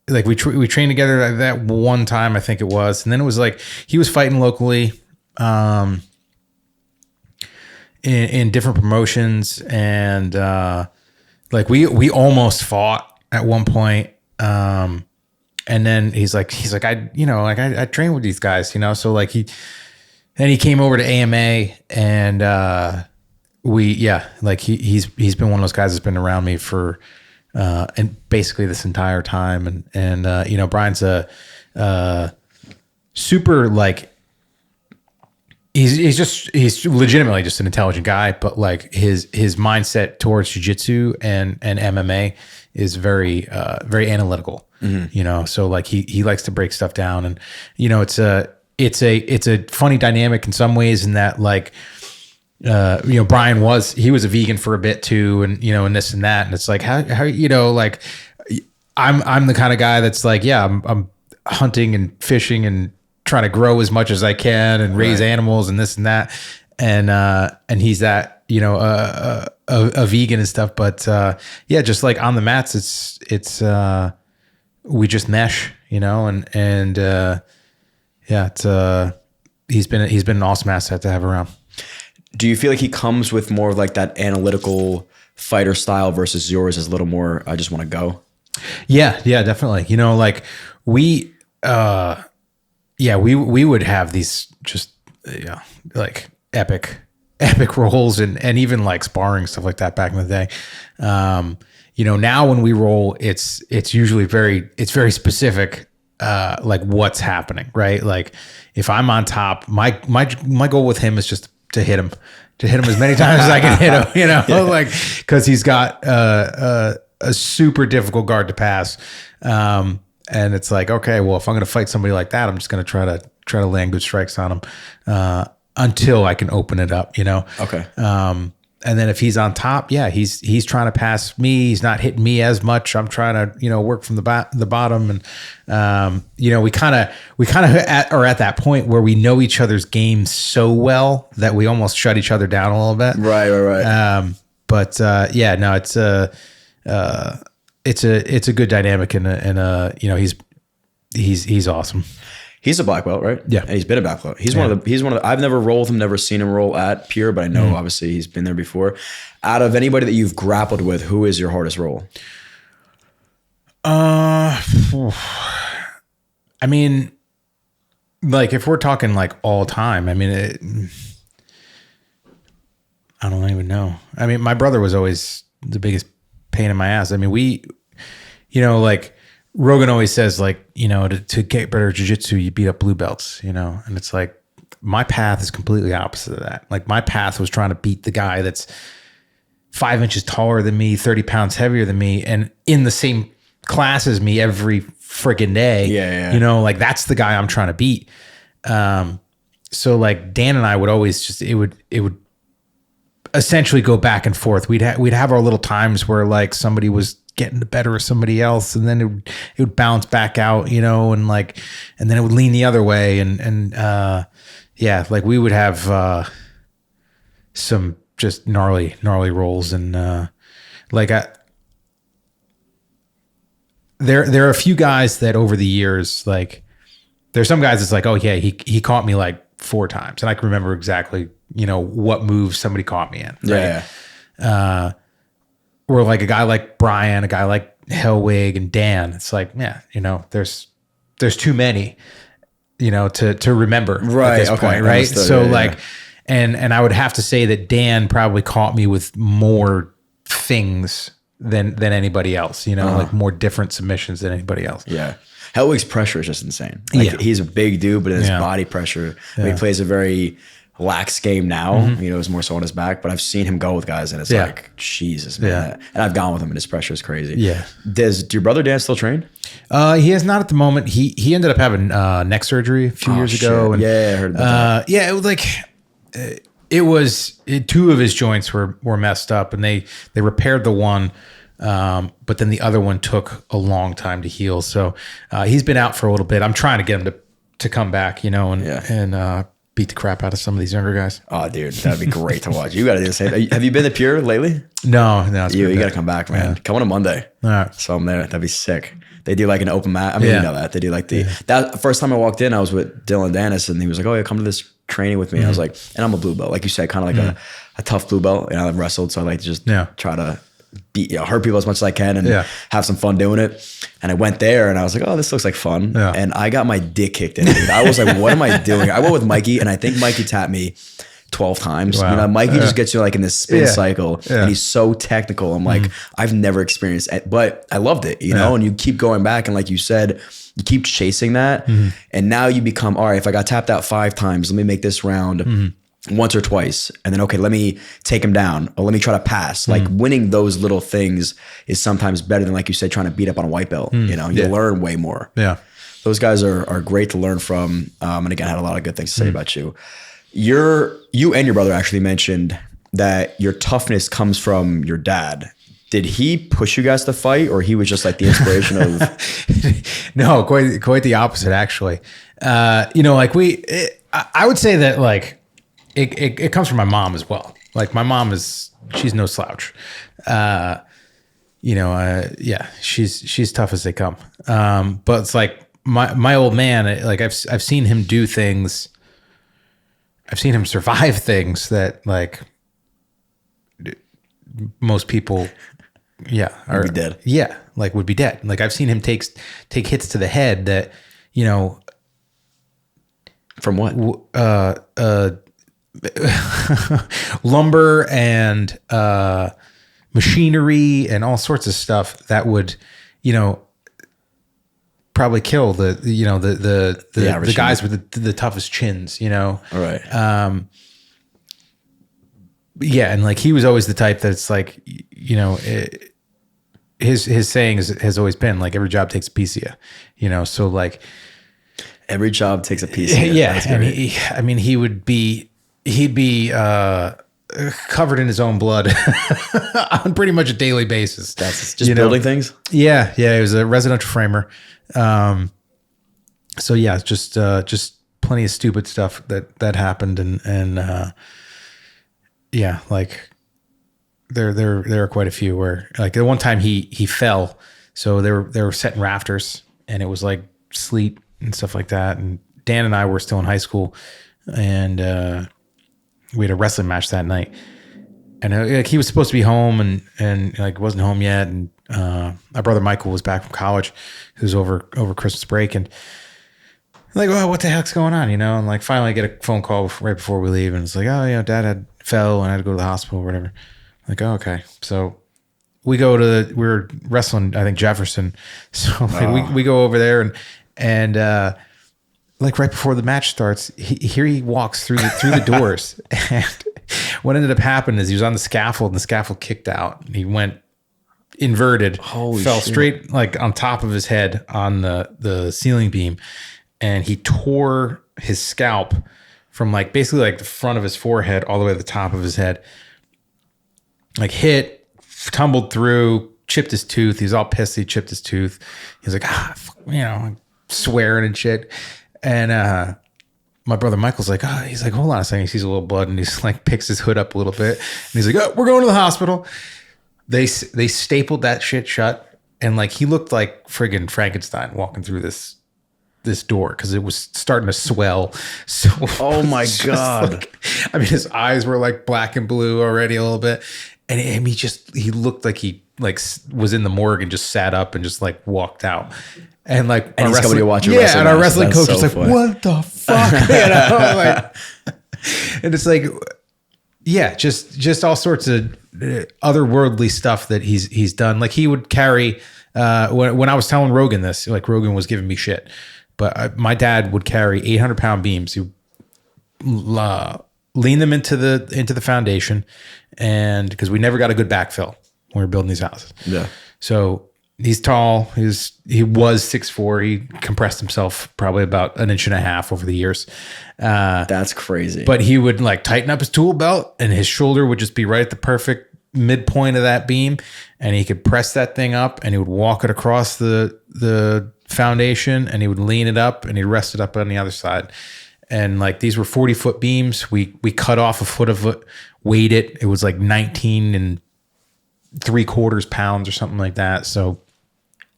like we trained together that one time, I think it was, and then it was like he was fighting locally, in different promotions, and like we almost fought at one point, and then he's like I train with these guys, you know, so like And he came over to AMA, and he's been one of those guys that's been around me for and basically this entire time. And you know, Brian's a super, like, he's legitimately just an intelligent guy, but like his mindset towards jiu-jitsu and MMA is very analytical. You know, so like he likes to break stuff down, and you know, it's a funny dynamic in some ways, in that, like, you know, Brian was a vegan for a bit too, and you know, and this and that, and it's like how you know, like I'm the kind of guy that's like, yeah, I'm hunting and fishing and trying to grow as much as I can and raise animals and this and that, and he's that, you know, a vegan and stuff, but yeah, just like on the mats, it's we just mesh, you know, and yeah, it's he's been an awesome asset to have around. Do you feel like he comes with more of like that analytical fighter style versus yours is a little more, I just want to go? Yeah, definitely. You know, like we would have these just, like epic rolls and even like sparring, stuff like that back in the day. You know, now when we roll, it's usually very specific, like what's happening, right? Like if I'm on top, my goal with him is just to hit him as many times as I can hit him, you know, like, cause he's got a super difficult guard to pass. And it's like, okay, well, if I'm going to fight somebody like that, I'm just going to try to land good strikes on him, until I can open it up, you know? Okay. And then if he's on top, yeah, he's trying to pass me. He's not hitting me as much. I'm trying to, you know, work from the bottom. And, you know, we kind of are at that point where we know each other's games so well that we almost shut each other down a little bit. Right. But yeah, no, it's a good dynamic, and you know, he's awesome. He's a black belt, right? Yeah. And he's been a black belt. He's one of the, I've never rolled him, never seen him roll at Pure, but I know obviously he's been there before. Out of anybody that you've grappled with, who is your hardest roll? I mean, like if we're talking like all time, I mean, I don't even know. I mean, my brother was always the biggest pain in my ass. I mean, you know, like, Rogan always says, like, you know, to get better at jiu-jitsu, you beat up blue belts, you know? And it's like, my path is completely opposite of that. Like, my path was trying to beat the guy that's 5 inches taller than me, 30 pounds heavier than me, and in the same class as me every friggin' day. Yeah. You know, like, that's the guy I'm trying to beat. So, like, Dan and I would always just, it would essentially go back and forth. We'd have our little times where, like, somebody was getting the better of somebody else, and then it would bounce back out, you know, and then it would lean the other way, and yeah, like we would have some just gnarly rolls, and like there are a few guys that over the years, like there's some guys that's like, oh yeah, he caught me like 4 times, and I can remember exactly, you know, what move somebody caught me in, right? Yeah. Or like a guy like Brian, a guy like Hellwig and Dan. It's like, yeah, you know, there's too many, you know, to remember at this point, right? Understood. So yeah, like, and I would have to say that Dan probably caught me with more things than anybody else, you know, like more different submissions than anybody else. Yeah. Hellwig's pressure is just insane. Like he's a big dude, but his body pressure, he plays a very lax game now, you know, it's more so on his back, but I've seen him go with guys and it's like, Jesus, man. And I've gone with him and his pressure is crazy. Yeah. Do your brother Dan still train? He has not at the moment. He ended up having neck surgery a few years ago. And, I heard about that. Yeah, it was like, it was 2 of his joints were messed up, and they repaired the one, but then the other one took a long time to heal. So he's been out for a little bit. I'm trying to get him to come back, you know, and beat the crap out of some of these younger guys. Oh, dude, that'd be great to watch. You got to do the same. Have you been to Pure lately? No. You got to come back, man. Come on a Monday. All right. So I'm there. That'd be sick. They do like an open mat. I mean, you know that. They do like that first time I walked in, I was with Dylan Dennis, and he was like, oh yeah, come to this training with me. I was like, and I'm a blue belt. Like you said, kind of like a tough blue belt, and I've wrestled. So I like to just try to hurt people as much as I can and have some fun doing it. And I went there and I was like, oh, this looks like fun. Yeah. And I got my dick kicked in, dude. I was like, what am I doing? I went with Mikey, and I think Mikey tapped me 12 times. Wow. You know, Mikey just gets you like in this spin cycle, and he's so technical. I'm like, I've never experienced it, but I loved it, you know, and you keep going back. And like you said, you keep chasing that. And now you become, all right, if I got tapped out 5 times, let me make this round once or twice. And then, okay, let me take him down, or let me try to pass. Like winning those little things is sometimes better than, like you said, trying to beat up on a white belt. You know, you learn way more. Yeah. Those guys are great to learn from. And again, I had a lot of good things to say about you. You and your brother actually mentioned that your toughness comes from your dad. Did he push you guys to fight, or he was just like the inspiration of? No, quite the opposite, actually. You know, like I would say that like it comes from my mom as well. Like my mom she's no slouch. You know, yeah, she's tough as they come. But it's like my old man, like I've seen him do things. I've seen him survive things that like most people, would be dead. Yeah, like would be dead. Like I've seen him take hits to the head that, you know, from what? Lumber and machinery and all sorts of stuff that would, you know, probably kill the guys with the toughest chins, you know? All right. Yeah. And like, he was always the type that's like, you know, his saying has always been like, every job takes a piece of you, you know? So like every job takes a piece of you. Yeah. And he'd be covered in his own blood on pretty much a daily basis. That's just building things. Yeah. He was a residential framer. So yeah, just plenty of stupid stuff that happened. And yeah, like there are quite a few where like the one time he fell. So they were setting rafters, and it was like sleet and stuff like that. And Dan and I were still in high school, and we had a wrestling match that night, and like he was supposed to be home and like wasn't home yet. And my brother Michael was back from college. He was over Christmas break, and I'm like, well, what the heck's going on? You know? And like finally I get a phone call right before we leave, and it's like, oh, you know, Dad fell and I had to go to the hospital or whatever. I'm like, oh, okay. So we were wrestling, I think Jefferson. So like we go over there and like right before the match starts, he walks through the doors, and what ended up happening is he was on the scaffold, and the scaffold kicked out, and he went inverted, fell straight like on top of his head on the ceiling beam, and he tore his scalp from like basically like the front of his forehead all the way to the top of his head. Like hit, tumbled through, chipped his tooth. He was all pissed. He chipped his tooth. He was like, you know, swearing and shit. And my brother Michael's like, he's like, hold on a second. He sees a little blood, and he's like, picks his hood up a little bit, and he's like, oh, we're going to the hospital. They stapled that shit shut, and like he looked like friggin' Frankenstein walking through this door because it was starting to swell. So oh my god! Like, I mean, his eyes were like black and blue already a little bit, and he looked like he like was in the morgue and just sat up and just like walked out. And like, and he's coming to watch your wrestling. And our wrestling coach was like, funny. What the fuck? You know, like, and it's like, yeah, just all sorts of otherworldly stuff that he's done. Like he would carry, when I was telling Rogan this, like Rogan was giving me shit, but my dad would carry 800-pound beams. He lean them into the foundation, and because we never got a good backfill when we were building these houses. Yeah. So he's tall. He was 6'4". He compressed himself probably about 1.5 inches over the years. That's crazy. But he would like tighten up his tool belt, and his shoulder would just be right at the perfect midpoint of that beam, and he could press that thing up, and he would walk it across the foundation, and he would lean it up, and he'd rest it up on the other side. And like these were 40-foot beams. We cut off a foot of it, weighed it. It was like 19 3/4 pounds or something like that. So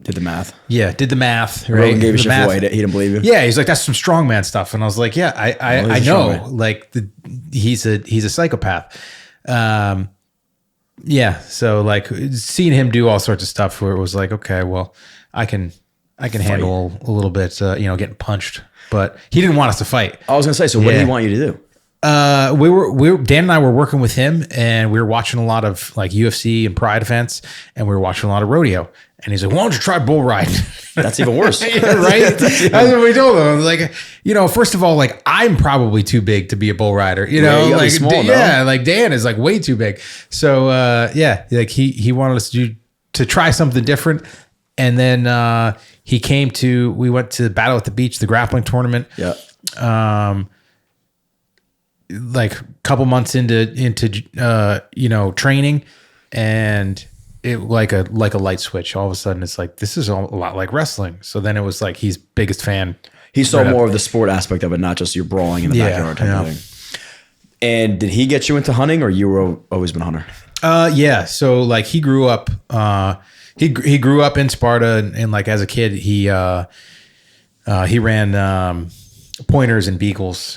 did the math. Yeah, did the math. Right? Rogan gave a shit for he didn't believe you. Yeah, he's like, that's some strongman stuff, and I was like, yeah, I know. Like he's a psychopath. yeah. So like seeing him do all sorts of stuff where it was like, okay, well, I can handle a little bit, getting punched, but he didn't want us to fight. I was gonna say, so what did he want you to do? Dan and I were working with him, and we were watching a lot of like UFC and Pride events, and we were watching a lot of rodeo. And he's like, "Why don't you try bull riding?" That's even worse. Yeah, right? That's what we told him. I was like, first of all, like I'm probably too big to be a bull rider. You gotta like be small, like Dan is like way too big. So like he wanted us to try something different. And then we went to Battle at the Beach, the grappling tournament. Yeah. Like a couple months into training, and it like a light switch. All of a sudden, it's like this is a lot like wrestling. So then it was like he's biggest fan. He saw more of the sport aspect of it, not just your brawling in the backyard type of thing. And did he get you into hunting, or you were always been a hunter? Yeah. So like he grew up. He grew up in Sparta, and like as a kid, he ran pointers and beagles.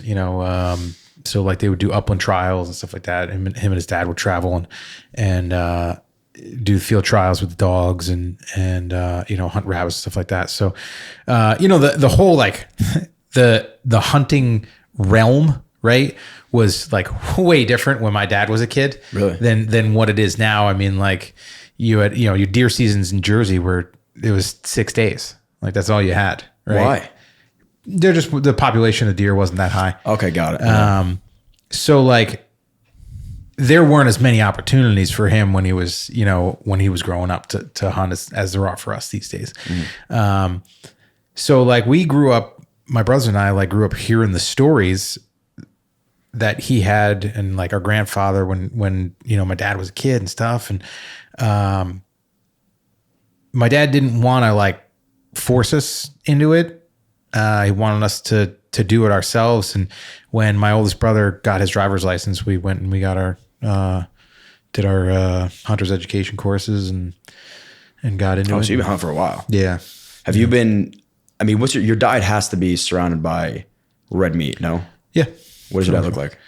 So like they would do upland trials and stuff like that. Him and his dad would travel and do field trials with the dogs and hunt rabbits and stuff like that. So the whole like the hunting realm, right, was like way different when my dad was a kid, really, than what it is now. I mean, like you had your deer seasons in Jersey where it was 6 days, like that's all you had, right? Why? They're just the population of deer wasn't that high. Okay, got it. So like there weren't as many opportunities for him when he was growing up to hunt as there are for us these days. Mm-hmm. So like we grew up, my brothers and I like grew up hearing the stories that he had, and like our grandfather when my dad was a kid and stuff. And my dad didn't want to like force us into it. He wanted us to do it ourselves. And when my oldest brother got his driver's license, we went and we got did our hunter's education courses and got into it. So you've been hunting for a while. Yeah. Have you been, I mean, what's your diet has to be surrounded by red meat, no? Yeah. What does your diet look like?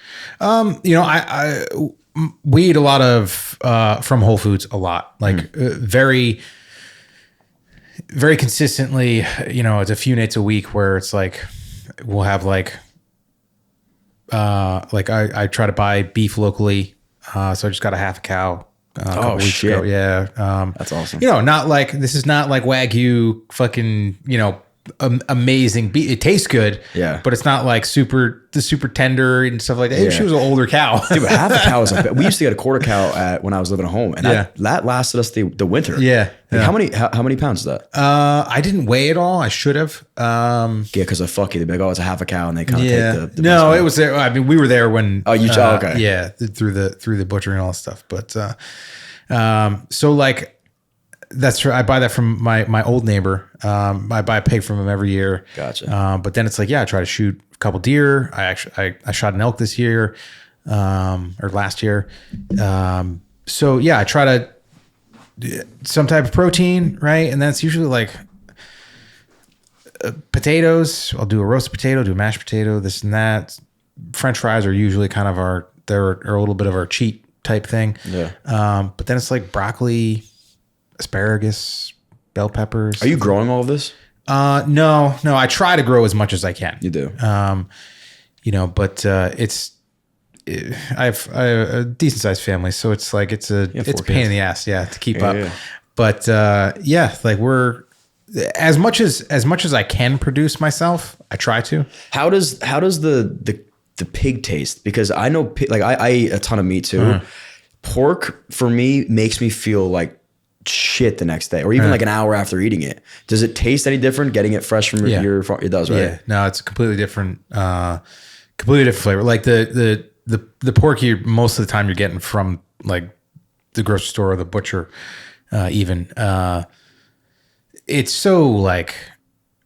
We eat a lot of, from Whole Foods a lot, like very, very consistently, it's a few nights a week where it's like, we'll have like I try to buy beef locally. So I just got a half a cow. A couple weeks ago. Yeah. That's awesome. Not like, this is not like Wagyu fucking, amazing beef. It tastes good. Yeah. But it's not like super tender and stuff like that. Yeah. She was an older cow. Dude, half a cow is like, we used to get a quarter cow when I was living at home, and that lasted us the winter. Yeah. Like, how many pounds is that? I didn't weigh it all. I should have. Yeah, because of fuck you. They'd be like, oh, it's a half a cow, and they kind of take the no, it was there. I mean, we were there when. Oh, you okay? Yeah, through the butchery and all that stuff. But so like, that's true. I buy that from my old neighbor. I buy a pig from him every year. Gotcha. But then it's like, I try to shoot a couple deer. I shot an elk this year, or last year. So yeah, I try to some type of protein, right? And that's usually like potatoes. I'll do a roasted potato, do a mashed potato, this and that. French fries are usually kind of they're a little bit of our cheat type thing. Yeah. But then it's like broccoli, asparagus, bell peppers. Are you growing all of this? No. I try to grow as much as I can. You do. But I have a decent sized family, so it's like it's a pain in the ass, to keep up. Yeah. But like we're as much as I can produce myself, I try to. How does the pig taste? Because I know I eat a ton of meat too. Pork for me makes me feel like shit the next day, or even like an hour after eating it. Does it taste any different getting it fresh from your farm? It does, right? Yeah. No, it's a completely different flavor. Like the pork most of the time you're getting from like the grocery store or the butcher, even. It's so like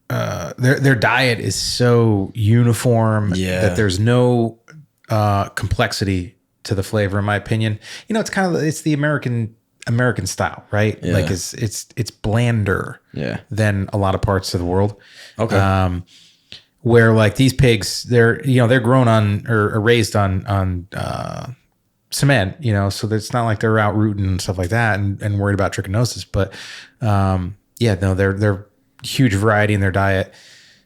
their diet is so uniform that there's no complexity to the flavor, in my opinion. It's kind of it's the American style, right? Yeah. Like it's blander than a lot of parts of the world. Okay. Where like these pigs, they're grown on or raised on cement, so it's not like they're out rooting and stuff like that and worried about trichinosis. But they're huge variety in their diet.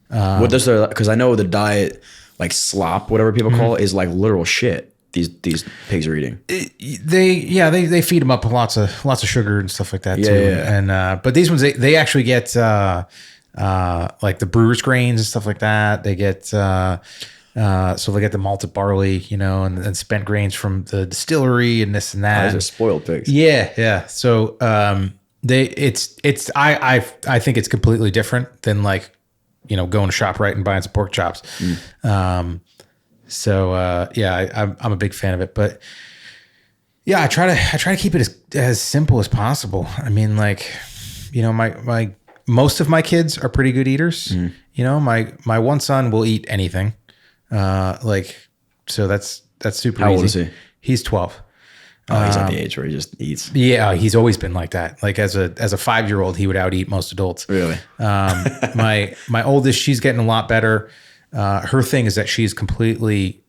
What does their, because I know the diet, like slop, whatever people call it, is like literal shit. These pigs are eating. They feed them up with lots of sugar and stuff like that too. Yeah. And but these ones they actually get like the brewer's grains and stuff like that. They get so they get the malted barley, and spent grains from the distillery and this and that. Those are spoiled pigs. Yeah. So I think it's completely different than like, going to ShopRite and buying some pork chops. I'm a big fan of it, but yeah, I try to keep it as simple as possible. I mean, like, my most of my kids are pretty good eaters. My one son will eat anything. So that's super easy. How old is he? He's 12. Oh, he's at the age where he just eats. Yeah, he's always been like that. Like as a 5-year-old, he would out eat most adults. Really? My oldest, she's getting a lot better. Her thing is that she's completely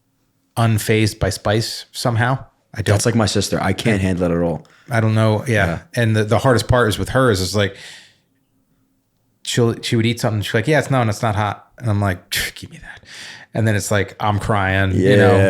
unfazed by spice somehow. That's like my sister. I can't handle it at all. I don't know. Yeah. And the hardest part is with her is like she would eat something. She's like, yeah, it's not hot. And I'm like, give me that. And then it's like, I'm crying,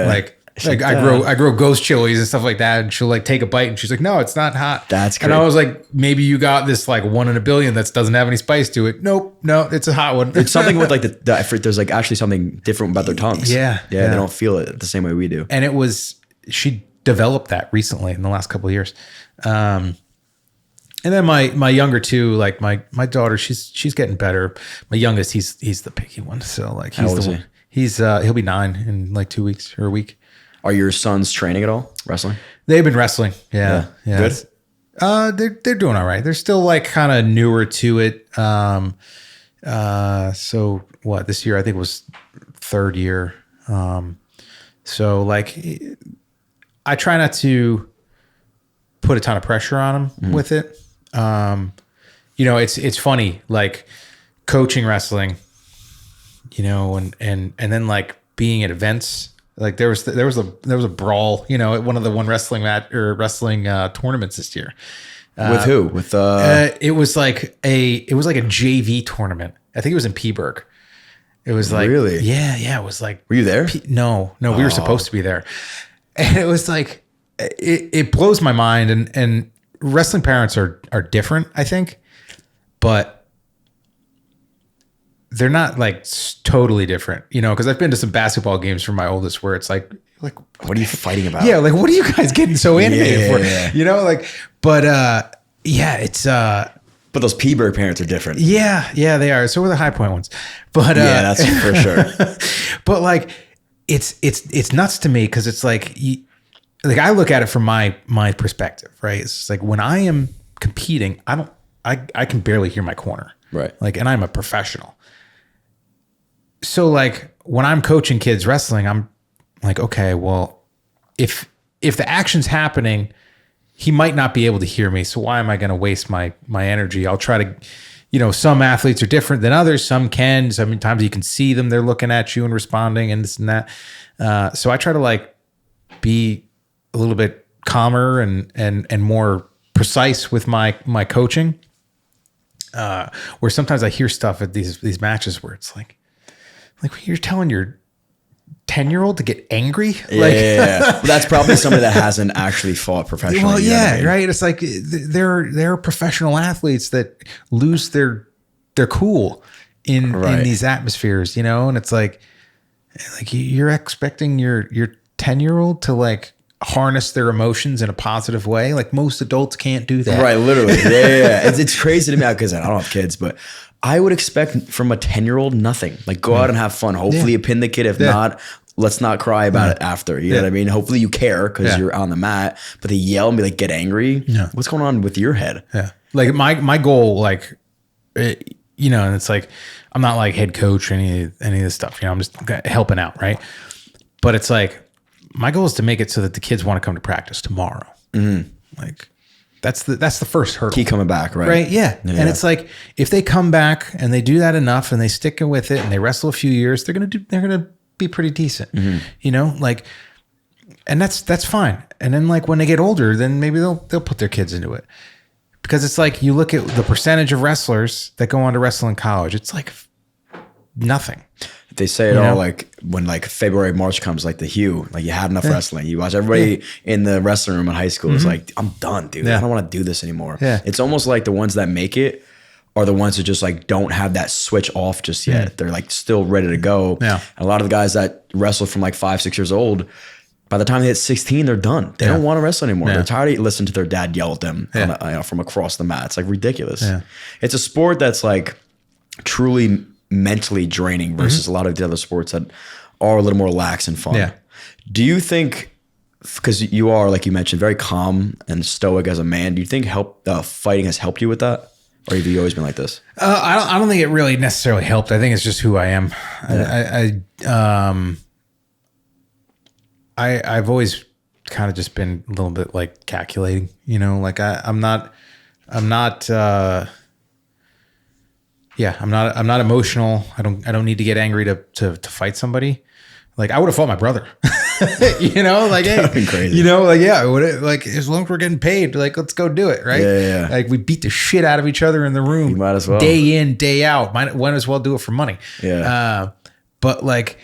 like I grow ghost chilies and stuff like that. And she'll like take a bite and she's like, no, it's not hot. That's great. And I was like, maybe you got this like 1 in a billion that doesn't have any spice to it. Nope. No, it's a hot one. It's something with like there's like actually something different about their tongues. Yeah. They don't feel it the same way we do. And she developed that recently in the last couple of years. And then my younger two, like my daughter, she's getting better. My youngest, he's the picky one. So like How old is he? He'll be 9 in like 2 weeks or a week. Are your sons training at all? Wrestling? They've been wrestling. Yeah. Good? They're doing all right. They're still like kind of newer to it. So what, this year I think was 3rd year. So like I try not to put a ton of pressure on them with it. It's funny, like coaching wrestling, and then like being at events. Like there was a brawl, at one of the wrestling tournaments this year. With who? With it was like a JV tournament. I think it was in Peaburg. It was like really, yeah. It was like, were you there? No, we were supposed to be there, and it was like it blows my mind. And wrestling parents are different, I think, but they're not like totally different, because I've been to some basketball games for my oldest where it's like, what are you fighting about? Yeah. Like, what are you guys getting so animated for? Yeah. It's, but those Peaburg parents are different. Yeah, they are. So are the High Point ones, but, that's for sure. But like, it's nuts to me. Cause it's like, I look at it from my perspective, right? It's just like when I am competing, I can barely hear my corner. Right. Like, and I'm a professional. So like when I'm coaching kids wrestling, I'm like, okay, well, if the action's happening, he might not be able to hear me. So why am I going to waste my energy? I'll try to, some athletes are different than others. Some can. Sometimes you can see them. They're looking at you and responding and this and that. So I try to like be a little bit calmer and more precise with my coaching. Where sometimes I hear stuff at these matches where it's like you're telling your 10-year-old to get angry. Well, that's probably somebody that hasn't actually fought professionally. Well, yeah, right. It's like they're professional athletes that lose their cool in these atmospheres, and it's like you're expecting your 10-year-old to like harness their emotions in a positive way. Like most adults can't do that. Right. Literally. Yeah. It's crazy to me because I don't have kids, but I would expect from a 10-year-old nothing. Like go out and have fun. Hopefully you pin the kid. If not, let's not cry about it after. You know what I mean? Hopefully you care because you're on the mat, but they yell and be like, get angry. Yeah. What's going on with your head? Yeah. Like my goal, like, and it's like, I'm not like head coach or any of this stuff, I'm just helping out. Right. But it's like, my goal is to make it so that the kids want to come to practice tomorrow. Mm-hmm. Like that's the first hurdle. Keep coming back, right? Right. Yeah. And it's like, if they come back and they do that enough and they stick with it and they wrestle a few years, they're going to be pretty decent, and And that's fine. And then like when they get older, then maybe they'll put their kids into it. Because it's like you look at the percentage of wrestlers that go on to wrestle in college, it's like nothing. They say it all like when like February, March comes, like the hue, like you had enough wrestling. You watch everybody in the wrestling room in high school is like, I'm done, dude. I don't want to do this anymore. Yeah. It's almost like the ones that make it are the ones who just like don't have that switch off just yet. They're like still ready to go. Yeah. And a lot of the guys that wrestle from like 5, 6 years old, by the time they hit 16, they're done. They don't want to wrestle anymore. They're tired of listening to their dad yell at them from across the mat. It's like ridiculous. Yeah. It's a sport that's like truly mentally draining versus a lot of the other sports that are a little more lax and fun. Yeah. Do you think, because you are, like you mentioned, very calm and stoic as a man, do you think fighting has helped you with that? Or have you always been like this? I don't think it really necessarily helped. I think it's just who I am. I've always kind of just been a little bit like calculating, like I'm not emotional. I don't need to get angry to fight somebody. Like I would have fought my brother, like, hey, been crazy. Like as long as we're getting paid, like, let's go do it. Right. Yeah. Like we beat the shit out of each other in the room. You might as well. Day in, day out. Might as well do it for money. Yeah. But like,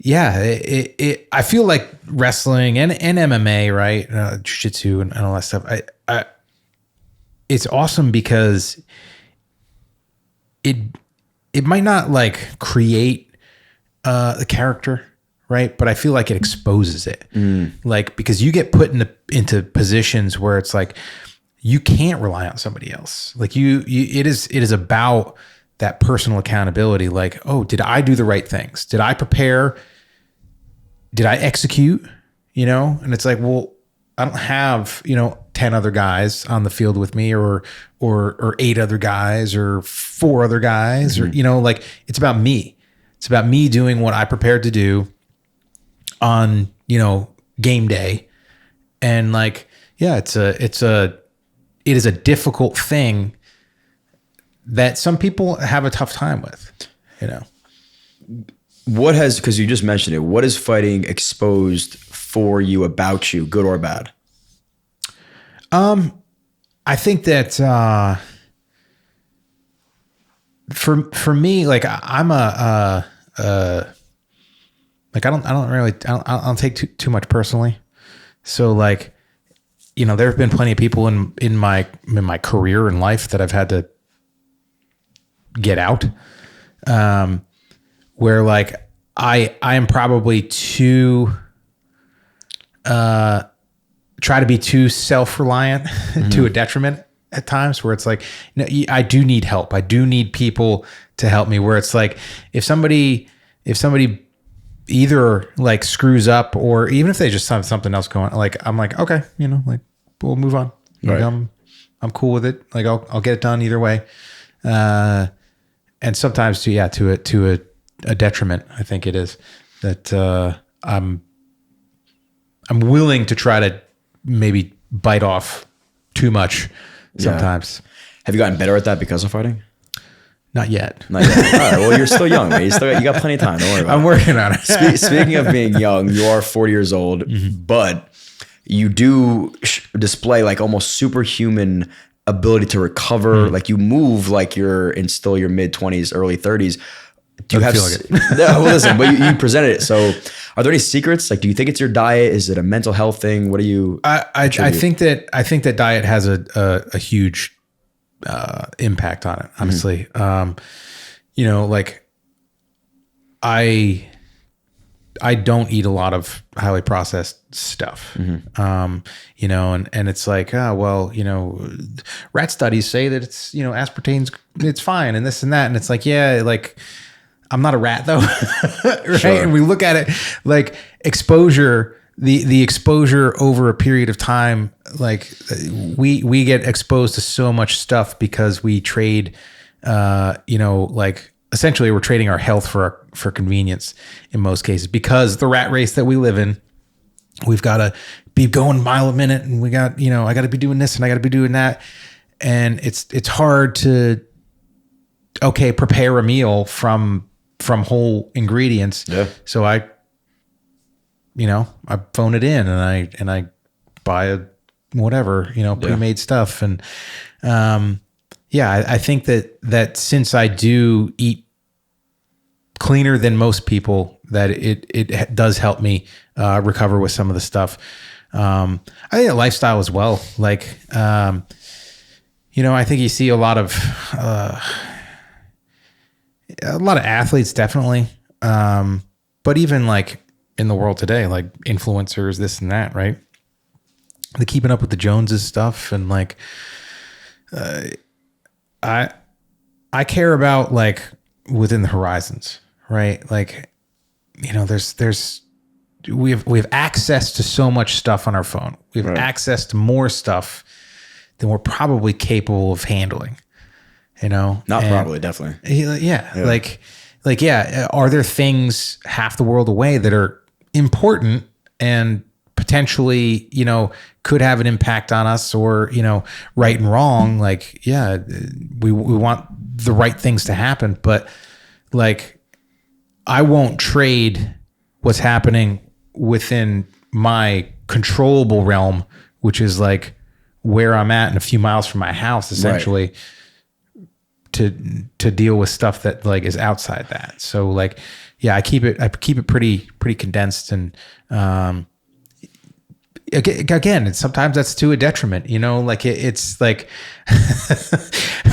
I feel like wrestling and MMA, right? Jiu-jitsu and all that stuff. It's awesome because it might not like create the character, right? But I feel like it exposes it. Like, because you get put into positions where it's like you can't rely on somebody else. Like it is about that personal accountability. Like, oh, did I do the right things? Did I prepare? Did I execute? And it's like, well, I don't have, 10 other guys on the field with me or 8 other guys or 4 other guys or, like it's about me. It's about me doing what I prepared to do on, game day. And like, yeah, it is a difficult thing that some people have a tough time with, because you just mentioned it, what has fighting exposed for you about you, good or bad? I think that for me, like I'm like I don't take too much personally. So like, there have been plenty of people in my career and life that I've had to get out. Where like I am probably too try to be too self-reliant to a detriment at times, where it's like, I do need help. I do need people to help me, where it's like if somebody either like screws up, or even if they just have something else going on, like I'm like, okay, like we'll move on. Like, I'm cool with it. Like I'll get it done either way. And sometimes to a detriment, I think it is that I'm willing to try to maybe bite off too much sometimes. Have you gotten better at that because of fighting? Not yet. All right. Well, you're still young, man. You got plenty of time. Don't worry about it. I'm working on it. Speaking of being young, you are 40 years old, but you do display like almost superhuman ability to recover. Like you move like you're in still your mid 20s, early 30s. Do you have? Feel like it. Well, listen, but you presented it. So, are there any secrets? Like, do you think it's your diet? Is it a mental health thing? What do you? I think that diet has a huge impact on it. Honestly, like I don't eat a lot of highly processed stuff. And it's like, rat studies say that it's aspartame's it's fine and this and that, and it's like, yeah, like. I'm not a rat though, right? Sure. And we look at it like exposure, the exposure over a period of time. Like we get exposed to so much stuff because we trade, like essentially we're trading our health for convenience in most cases, because the rat race that we live in, we've got to be going a mile a minute, and we got, I got to be doing this and I got to be doing that. And it's hard to, prepare a meal from whole ingredients. Yeah. So I I phone it in and I buy a whatever, pre-made stuff. And I think that since I do eat cleaner than most people, that it does help me recover with some of the stuff. I think a lifestyle as well. Like, I think you see a lot of athletes, definitely. But even like in the world today, like influencers, this and that, right? The keeping up with the Joneses stuff. And like, I care about like within the horizons, right? Like, we have access to so much stuff on our phone. We have access to more stuff than we're probably capable of handling, Probably, definitely. Yeah. Like, are there things half the world away that are important and potentially, could have an impact on us, or, right and wrong? Like, we want the right things to happen, but like, I won't trade what's happening within my controllable realm, which is like where I'm at and a few miles from my house, essentially, to deal with stuff that like is outside that. So like, I keep it pretty condensed. And again, sometimes that's to a detriment, like it's like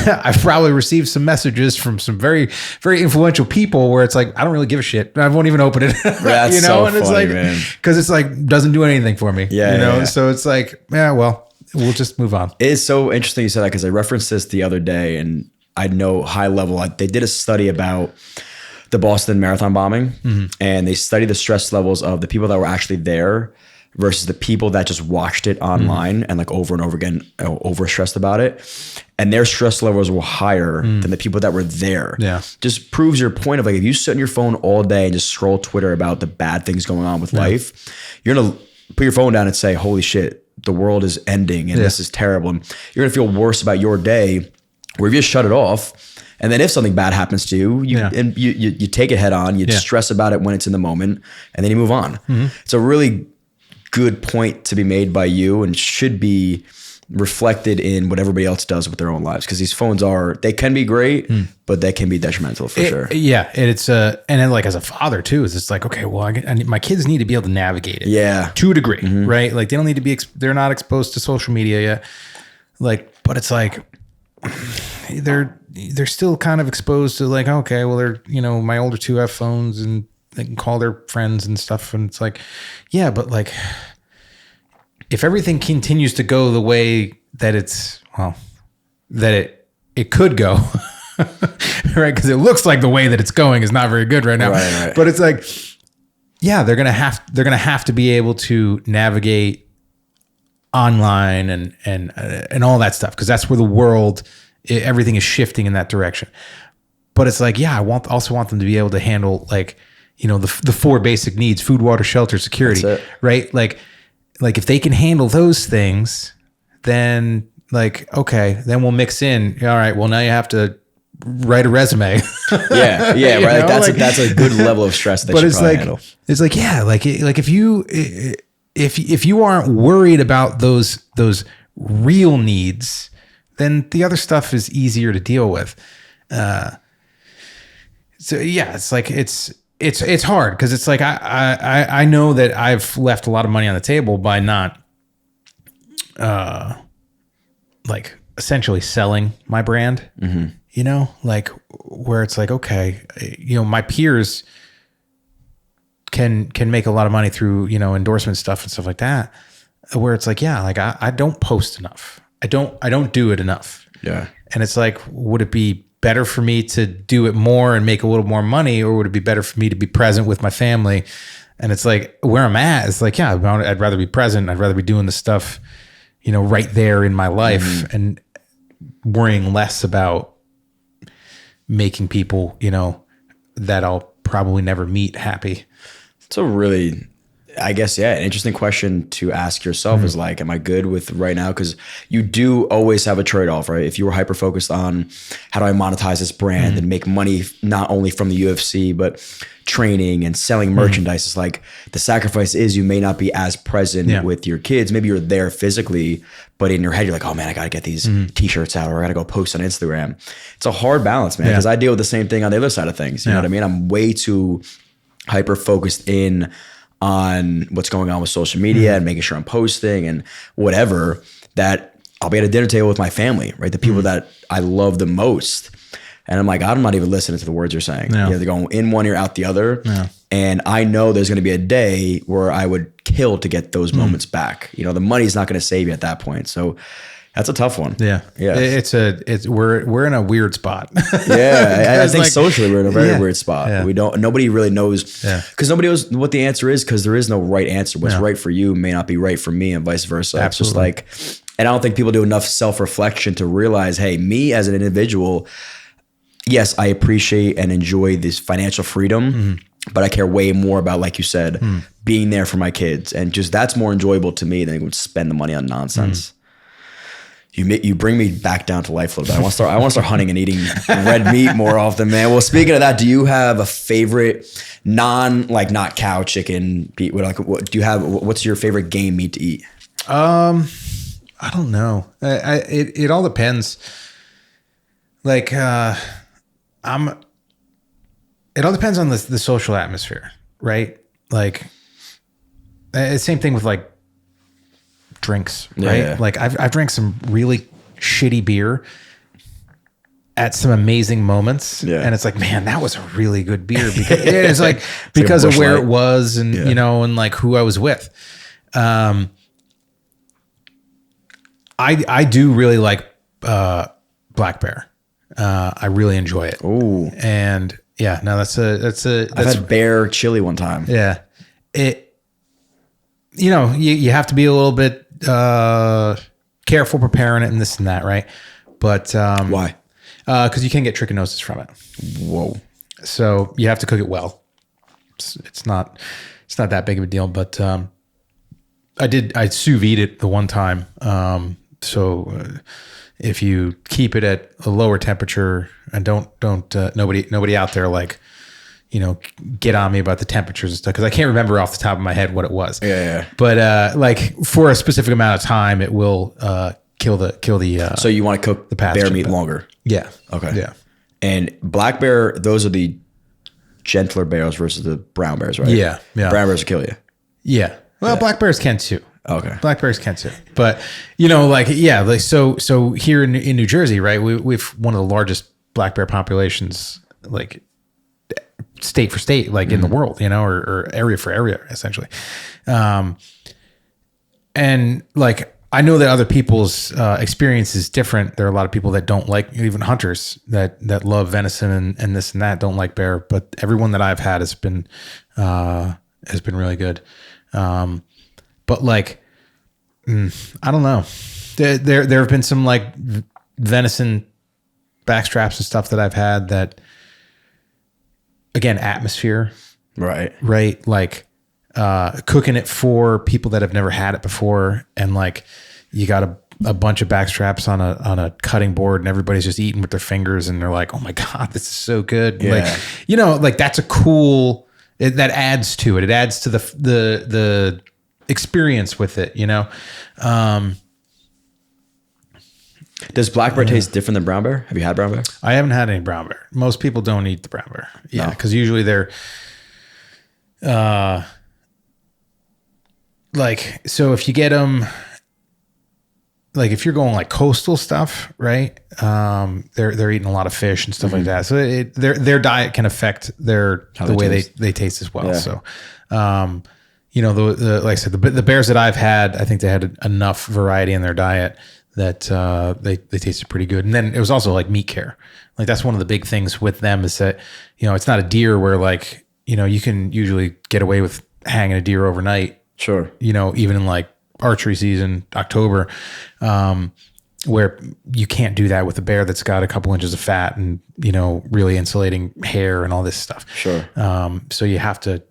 I've probably received some messages from some very, very influential people where it's like, I don't really give a shit. I won't even open it, That's so and it's funny, like, man. cause it's like, doesn't do anything for me, Yeah. So it's like, well, we'll just move on. It's so interesting you said that, because I referenced this the other day, and I know high level, they did a study about the Boston Marathon bombing, and they studied the stress levels of the people that were actually there versus the people that just watched it online and like over and over again, over stressed about it. And their stress levels were higher than the people that were there. Yeah. Just proves your point of like, if you sit on your phone all day and just scroll Twitter about the bad things going on with life, you're going to put your phone down and say, holy shit, the world is ending and this is terrible. And you're going to feel worse about your day, where if you just shut it off, and then if something bad happens to you, you take it head on, you stress about it when it's in the moment, and then you move on. It's a really good point to be made by you, and should be reflected in what everybody else does with their own lives. Because these phones they can be great, but they can be detrimental for sure. Yeah. And it's, and then like as a father too, is it's like, okay, well, my kids need to be able to navigate it. Yeah. To a degree, right? Like they don't need to be, they're not exposed to social media yet. Like, but it's like, they're still kind of exposed to like, okay, well, they're, my older two have phones and they can call their friends and stuff. And it's like, yeah, but like, if everything continues to go the way that it could go, right? Because it looks like the way that it's going is not very good right now. Right. But it's like, yeah, they're gonna have to be able to navigate online and all that stuff, because that's where the world, everything is shifting in that direction. But it's like, yeah, I also want them to be able to handle like, the four basic needs: food, water, shelter, security, right? Like if they can handle those things, then like, okay, then we'll mix in. All right, well, now you have to write a resume. Yeah, right. Like that's a good level of stress that you probably handle. It's like, yeah, like if you aren't worried about those real needs, then the other stuff is easier to deal with. So yeah, it's like it's hard, because it's like I know that I've left a lot of money on the table by not like essentially selling my brand. Like where it's like, okay, my peers can make a lot of money through endorsement stuff and stuff like that, where it's like, yeah, like I don't post enough, I don't do it enough. Yeah. And it's like, would it be better for me to do it more and make a little more money, or would it be better for me to be present with my family? And it's like, where I'm at, it's like, yeah, I'd rather be present. I'd rather be doing the stuff, right there in my life, and worrying less about making people, that I'll probably never meet happy. It's a really I guess, yeah, an interesting question to ask yourself is like, am I good with right now? Because you do always have a trade-off, right? If you were hyper-focused on how do I monetize this brand and make money not only from the UFC, but training and selling merchandise, it's like the sacrifice is you may not be as present with your kids. Maybe you're there physically, but in your head, you're like, oh man, I got to get these t-shirts out, or I got to go post on Instagram. It's a hard balance, man, because I deal with the same thing on the other side of things. You know what I mean? I'm way too hyper-focused in on what's going on with social media and making sure I'm posting and whatever, that I'll be at a dinner table with my family, right? The people that I love the most. And I'm like, I'm not even listening to the words you're saying. No. You know, they're going in one ear, out the other. No. And I know there's going to be a day where I would kill to get those moments back. You know, the money's not going to save you at that point. So that's a tough one. Yeah. We're in a weird spot. Yeah. I think like, socially we're in a very weird spot. Yeah. Nobody really knows, because nobody knows what the answer is, because there is no right answer. What's right for you may not be right for me, and vice versa. Absolutely. It's just like, and I don't think people do enough self-reflection to realize, hey, me as an individual, yes, I appreciate and enjoy this financial freedom, but I care way more about, like you said, being there for my kids. And just that's more enjoyable to me than spend the money on nonsense. You bring me back down to life a little bit. I want to start hunting and eating red meat more often, man. Well, speaking of that, do you have a favorite not cow, chicken, what's your favorite game meat to eat? I don't know. It all depends. Like, it all depends on the social atmosphere, right? Like, same thing with like drinks, right? Yeah. Like I've drank some really shitty beer at some amazing moments, and it's like, man, that was a really good beer, because it's like because of where it was, and you know, and like who I was with. I do really like Black Bear. I really enjoy it. Ooh. And yeah, no, that's I've had bear chili one time. Yeah. You have to be a little bit careful preparing it and this and that, right? But Why? Because you can get trichinosis from it. Whoa. So you have to cook it well. It's not that big of a deal, but I sous vide it the one time. If you keep it at a lower temperature, and don't nobody out there, like, you know, get on me about the temperatures and stuff, because I can't remember off the top of my head what it was. Yeah. But like for a specific amount of time, it will kill the. So you want to cook the bear meat longer? Yeah. Okay. Yeah. And black bear, those are the gentler bears versus the brown bears, right? Yeah. Brown bears will kill you. Yeah. Well, black bears can too. Okay. Black bears can too. But, you know, like, yeah, like, so here in New Jersey, right, we've one of the largest black bear populations, like state for state, like in the world, you know, or area for area, essentially. And like, I know that other people's experience is different. There are a lot of people that don't like, even hunters that love venison and this and that, don't like bear, but everyone that I've had has been really good. But like, I don't know. There have been some like venison backstraps and stuff that I've had that, again, atmosphere, right? Like, cooking it for people that have never had it before, and like you got a bunch of backstraps on a cutting board, and everybody's just eating with their fingers, and they're like, "Oh my god, this is so good!" Yeah. Like, you know, like that's a cool. That adds to it. It adds to the experience with it, you know. Does black bear taste different than brown bear? Have you had brown bear? I haven't had any brown bear. Most people don't eat the brown bear. Yeah, because usually they're like, so if you get them, like if you're going like coastal stuff, right? They're eating a lot of fish and stuff like that. So their diet can affect the way they taste as well. Yeah. So, you know, the like I said, the bears that I've had, I think they had enough variety in their diet that they tasted pretty good. And then it was also like meat care. Like that's one of the big things with them, is that, you know, it's not a deer where like, you know, you can usually get away with hanging a deer overnight. Sure. You know, even in like archery season, October, where you can't do that with a bear that's got a couple inches of fat and, you know, really insulating hair and all this stuff. Sure. So you have to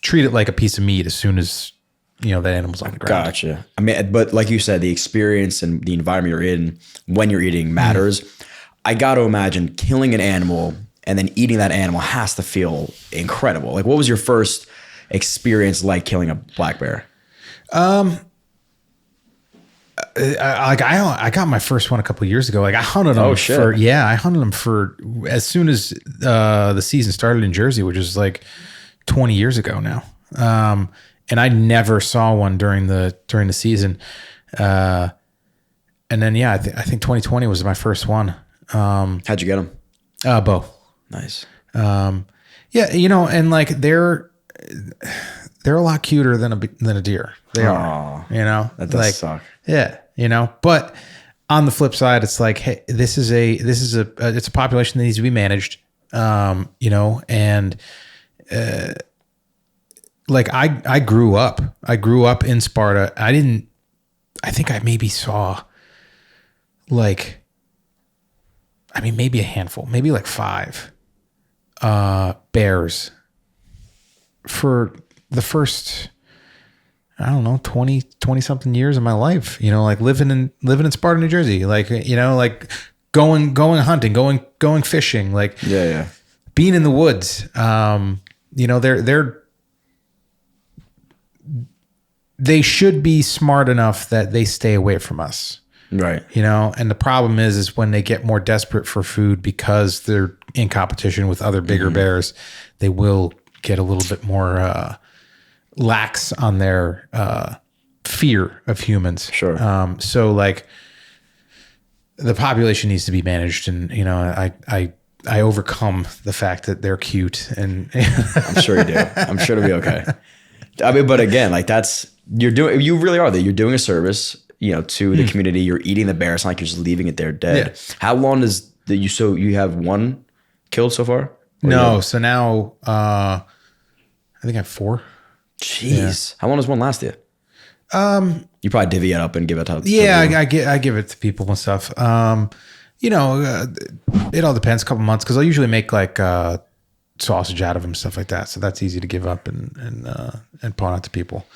treat it like a piece of meat as soon as, that animal's on the ground. Gotcha. I mean, but like you said, the experience and the environment you're in when you're eating matters. I got to imagine killing an animal and then eating that animal has to feel incredible. Like, what was your first experience like killing a black bear? I got my first one a couple of years ago. Like I hunted them I hunted them for as soon as the season started in Jersey, which is like 20 years ago now. And I never saw one during the season. And then, I think 2020 was my first one. How'd you get them? Bow. Nice. And like they're a lot cuter than a deer. They are, that does suck. Yeah. But on the flip side, it's like, hey, it's a population that needs to be managed. Like I grew up in Sparta. I think I maybe saw maybe a handful, maybe like 5 bears for the first, I don't know, 20 something years of my life, like living in Sparta, New Jersey, like, like going hunting, going fishing, like being in the woods. They should be smart enough that they stay away from us. Right. And the problem is when they get more desperate for food because they're in competition with other bigger bears, they will get a little bit more lax on their fear of humans. Sure. So like the population needs to be managed, and I overcome the fact that they're cute, and I'm sure you do. I'm sure it'll be okay. I mean, but again, like you really are that you're doing a service, to the community. You're eating the bear. It's not like you're just leaving it there dead. Yeah. How long does you have one killed so far? No. So now, I think I have 4. Jeez. Yeah. How long does one last you? You probably divvy it up and give it to I give it to people and stuff. It all depends. A couple months, because I'll usually make like sausage out of them, stuff like that. So that's easy to give up and pawn out to people.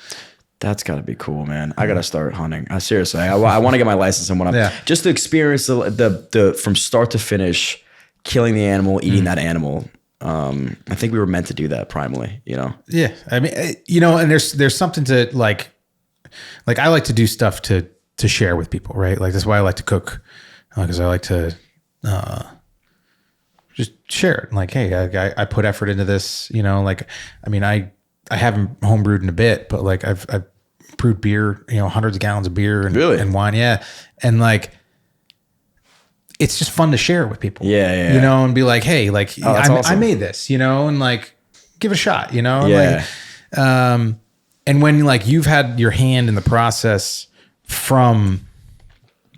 That's got to be cool, man. I got to start hunting. Seriously, I want to get my license and just to experience the from start to finish, killing the animal, eating that animal. I think we were meant to do that primarily, Yeah. I mean, and there's something to like I like to do stuff to share with people, right? Like that's why I like to cook, because I like to just share it. Like, hey, I put effort into this, like, I mean, I haven't homebrewed in a bit, but like I've brewed beer, hundreds of gallons of beer and wine. Yeah. And like, it's just fun to share it with people. Yeah. And be like, hey, like awesome. I made this, and like give it a shot, Yeah. Like, and when like you've had your hand in the process from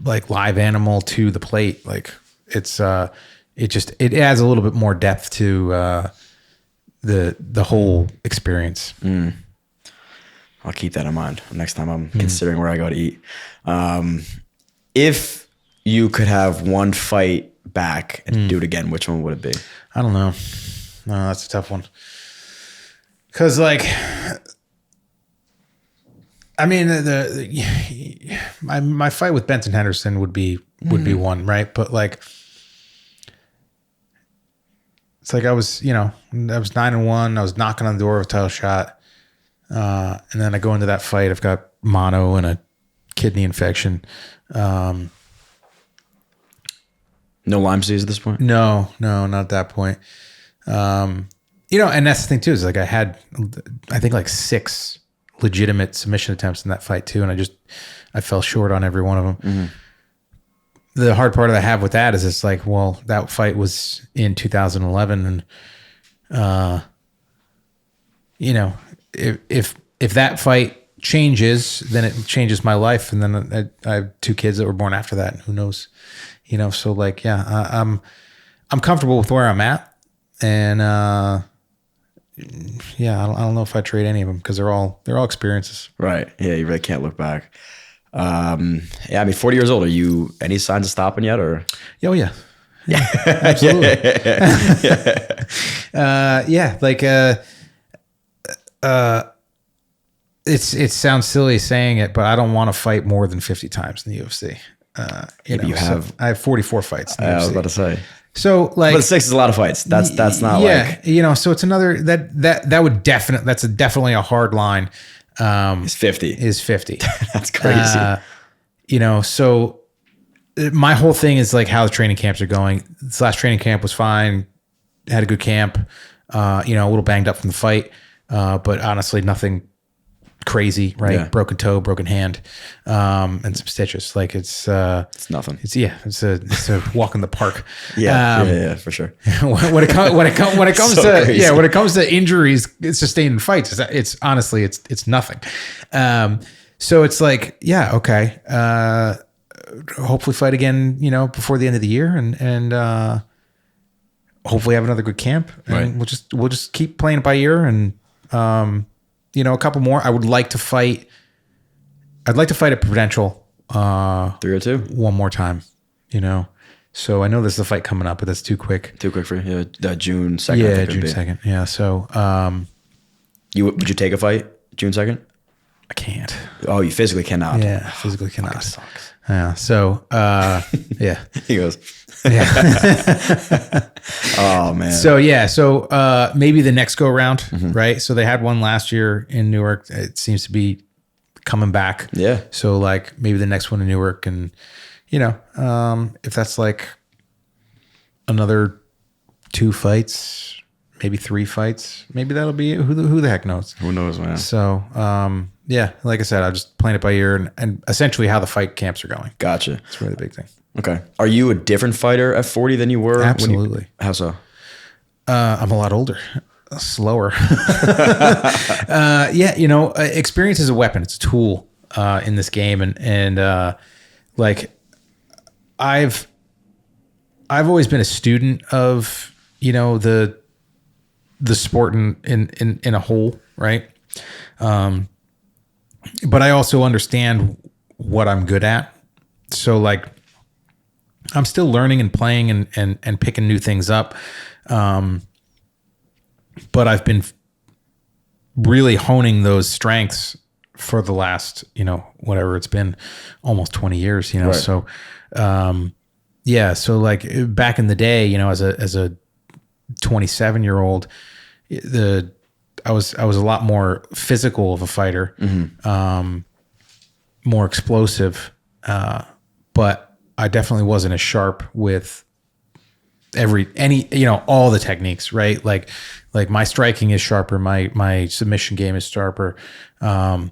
like live animal to the plate, like it's it adds a little bit more depth to the whole experience. I'll keep that in mind next time I'm considering where I go to eat. If you could have one fight back and do it again, which one would it be? I don't know. No, that's a tough one. Cause like, I mean, my fight with Benson Henderson would be one, right? But like, it's like I was 9-1. I was knocking on the door of a title shot. And then I go into that fight. I've got mono and a kidney infection. No Lyme disease at this point? No, not at that point. And that's the thing too, is like I had, I think like 6 legitimate submission attempts in that fight too. And I fell short on every one of them. Mm-hmm. The hard part that I have with that is it's like, well, that fight was in 2011. And, if that fight changes, then it changes my life. And then I have 2 kids that were born after that. And who knows, so like, yeah, I'm comfortable with where I'm at. And, yeah, I don't know if I trade any of them, because they're all experiences. Right. Yeah. You really can't look back. Yeah, I mean, 40 years old. Are you any signs of stopping yet, or? Oh yeah. Absolutely. Yeah. Like, it sounds silly saying it, but I don't want to fight more than 50 times in the UFC. I have 44 fights in the UFC. I was about to say. So like, but 6 is a lot of fights. That's not like, so it's another that would definitely a hard line. It's 50. Is 50. That's crazy. So my whole thing is like how the training camps are going. This last training camp was fine. Had a good camp. A little banged up from the fight, but honestly, nothing crazy. Right? Yeah. Broken toe, broken hand, and some stitches. Like it's nothing. It's a walk in the park. Yeah, for sure. when it comes So crazy. when it comes to injuries, sustained in fights, it's honestly it's nothing. So it's like, yeah, okay. Hopefully fight again, before the end of the year, and hopefully have another good camp, and we'll just keep playing it by ear, and a couple more. I'd like to fight at Prudential 302 one more time, So I know there's a fight coming up, but that's too quick. Too quick for you. June 2nd. Yeah, June 2nd. Yeah. So would you take a fight June 2nd? I can't. Oh, you physically cannot. Yeah, physically cannot. That sucks. Yeah. So yeah. He goes. Yeah. Oh man. So yeah. So maybe the next go round, Mm-hmm. right? So they had one last year in Newark. It seems to be coming back. Yeah. So like maybe the next one in Newark, and if that's like another 2 fights, maybe 3 fights, maybe that'll be it. Who the heck knows? Who knows, man? So yeah, like I said, I'm just playing it by ear, and essentially how the fight camps are going. Gotcha. It's really the big thing. Okay. Are you a different fighter at 40 than you were? Absolutely. How so? I'm a lot older, slower. Experience is a weapon. It's a tool in this game, and like I've always been a student of the sport in a whole, right? But I also understand what I'm good at. So like I'm still learning and playing and picking new things up. But I've been really honing those strengths for the last, whatever it's been, almost 20 years, Right. So, so like back in the day, as a 27-year-old, I was a lot more physical of a fighter, more explosive, but I definitely wasn't as sharp with all the techniques, right? Like my striking is sharper, my submission game is sharper, I'm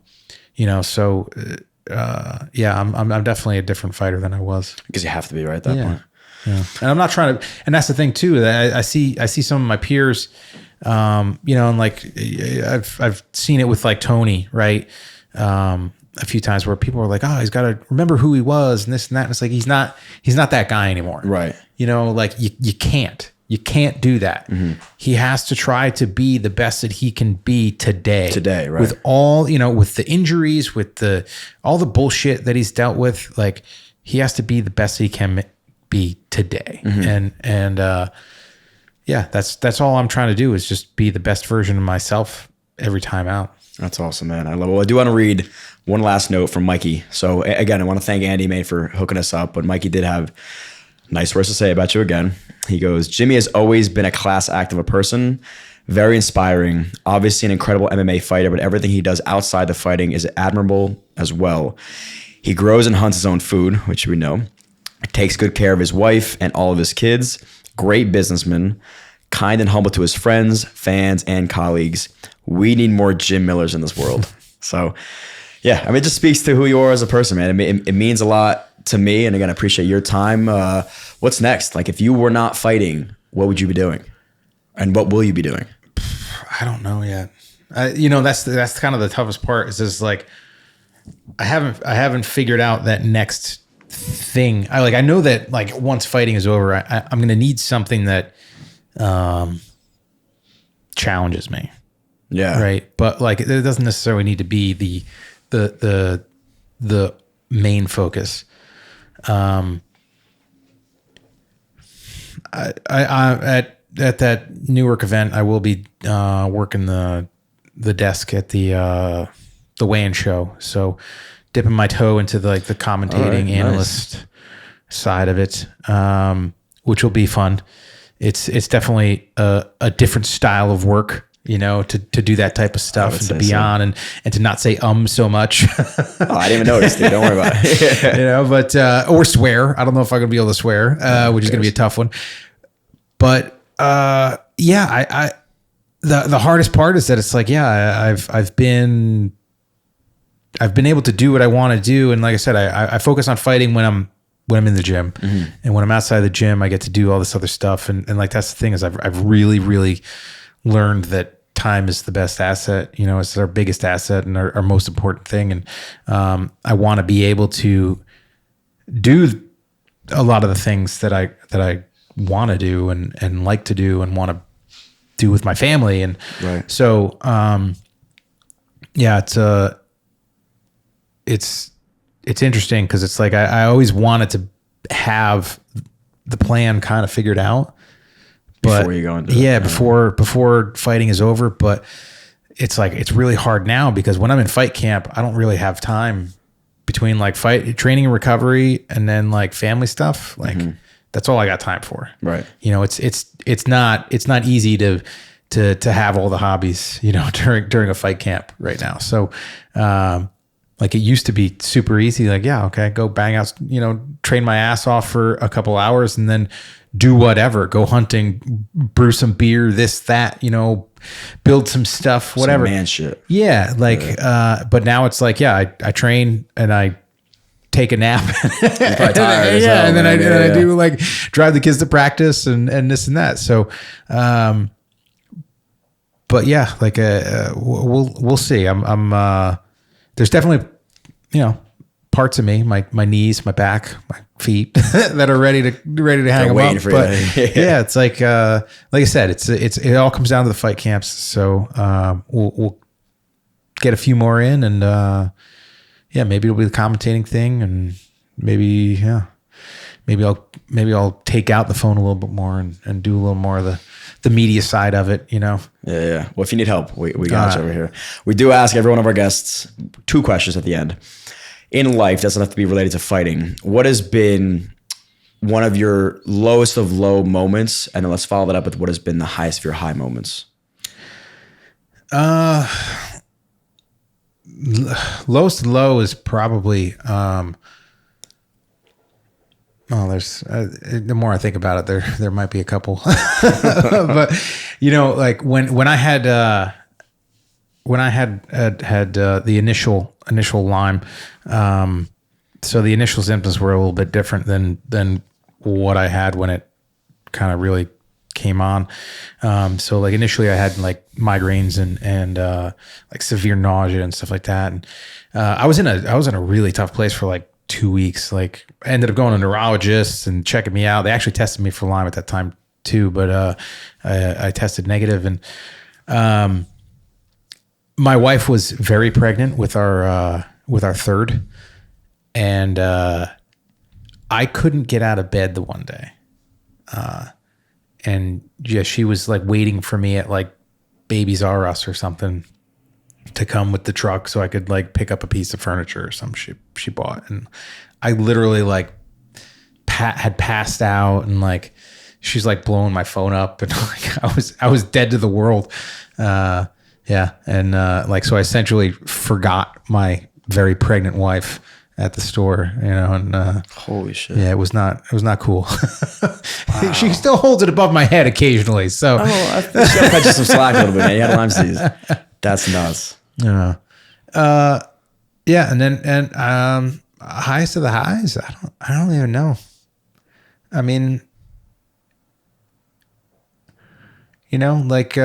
definitely a different fighter than I was. Because you have to be right at that point. Yeah. And I'm not trying to, and that's the thing too, that I see some of my peers, and like I've seen it with like Tony, right? A few times where people are like, oh, he's got to remember who he was and this and that. And it's like, he's not that guy anymore. Right. Like you can't do that. Mm-hmm. He has to try to be the best that he can be today, right. With all, with the injuries, with all the bullshit that he's dealt with, like he has to be the best he can be today. Mm-hmm. That's all I'm trying to do is just be the best version of myself every time out. That's awesome, man. I love it. Well, I do want to read one last note from Mikey. So again, I want to thank Andy May for hooking us up, but Mikey did have nice words to say about you again. He goes, Jimmy has always been a class act of a person, very inspiring, obviously an incredible MMA fighter, but everything he does outside the fighting is admirable as well. He grows and hunts his own food, which we know, takes good care of his wife and all of his kids, great businessman, kind and humble to his friends, fans, and colleagues. We need more Jim Millers in this world. So, yeah, it just speaks to who you are as a person, man. It means a lot to me. And again, I appreciate your time. What's next? Like, if you were not fighting, what would you be doing? And what will you be doing? I don't know yet. That's kind of the toughest part. Is just like I haven't figured out that next thing. I know that like once fighting is over, I'm going to need something that challenges me. Yeah. Right. But like, it doesn't necessarily need to be the main focus. At that Newark event, I will be working the the desk at the weigh-in show. So dipping my toe into the commentating analyst side of it, which will be fun. It's definitely a different style of work, to do that type of stuff and to be on and to not say so much. I didn't even notice, dude. Don't worry about it. But or swear. I don't know if I'm gonna be able to swear, which is gonna be a tough one. But the hardest part is that it's like, I've been able to do what I want to do, and like I said, I focus on fighting when I'm in the gym, and when I'm outside the gym, I get to do all this other stuff, and like that's the thing is I've really, really learned that time is the best asset. It's our biggest asset and our most important thing, and I want to be able to do a lot of the things that I want to do and like to do and want to do with my family, and so it's interesting because it's like I always wanted to have the plan kind of figured out, but before you go into it. Before fighting is over. But it's like it's really hard now because when I'm in fight camp, I don't really have time between like fight training and recovery and then like family stuff. Like that's all I got time for. Right. It's not easy to have all the hobbies, during a fight camp right now. So, like it used to be super easy. Like, go bang out, train my ass off for a couple hours and then do whatever, go hunting, brew some beer, this, that, build some stuff, whatever. Some man shit. Yeah. But now it's like, I train and I take a nap. And then I do like drive the kids to practice and this and that. So, but we'll see. I'm there's definitely, parts of me, my knees, my back, my feet that are ready to hang them up. But it's like I said, it all comes down to the fight camps. So we'll get a few more in, and maybe it'll be the commentating thing, and maybe I'll take out the phone a little bit more and do a little more of the media side of it, Yeah. Well, if you need help, we got you over here. We do ask every one of our guests 2 questions at the end. In life, doesn't have to be related to fighting. What has been one of your lowest of low moments? And then let's follow that up with what has been the highest of your high moments. Lowest low is probably, there's the more I think about it, there might be a couple, but like when I had the initial Lyme, so the initial symptoms were a little bit different than what I had when it kind of really came on. So like initially I had like migraines and like severe nausea and stuff like that, and I was in a really tough place for like 2 weeks. Like I ended up going to neurologists and checking me out. They actually tested me for Lyme at that time too, but I tested negative. And my wife was very pregnant with our third, and I couldn't get out of bed the one day. And she was like waiting for me at like Babies R Us or something to come with the truck so I could like pick up a piece of furniture or some shit she bought. And I literally like had passed out, and like she's like blowing my phone up, and like I was dead to the world. And like so I essentially forgot my very pregnant wife at the store, and holy shit. Yeah, it was not cool. Wow. She still holds it above my head occasionally. So I think she'll cut you some slack a little bit, man. You had Lyme disease. That's nuts. Yeah. And highest of the highs, I don't even know. I mean, like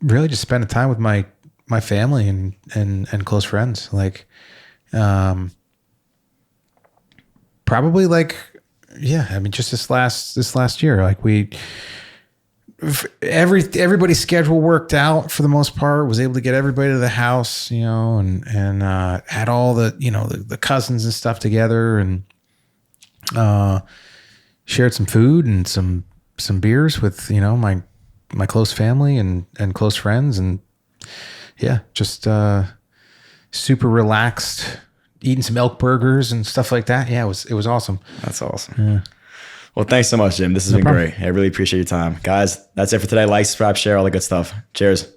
really just spending time with my family and close friends. Like probably like, I mean, just this last year, like everybody's schedule worked out for the most part, was able to get everybody to the house, and had all the, the cousins and stuff together, and shared some food and some beers with, my close family and close friends, and yeah, just super relaxed, eating some elk burgers and stuff like that. Yeah, it was awesome. That's awesome. Yeah. Well, thanks so much, Jim. This has been problem. great. I really appreciate your time. Guys, that's it for today. Like, subscribe, share, all the good stuff. Cheers.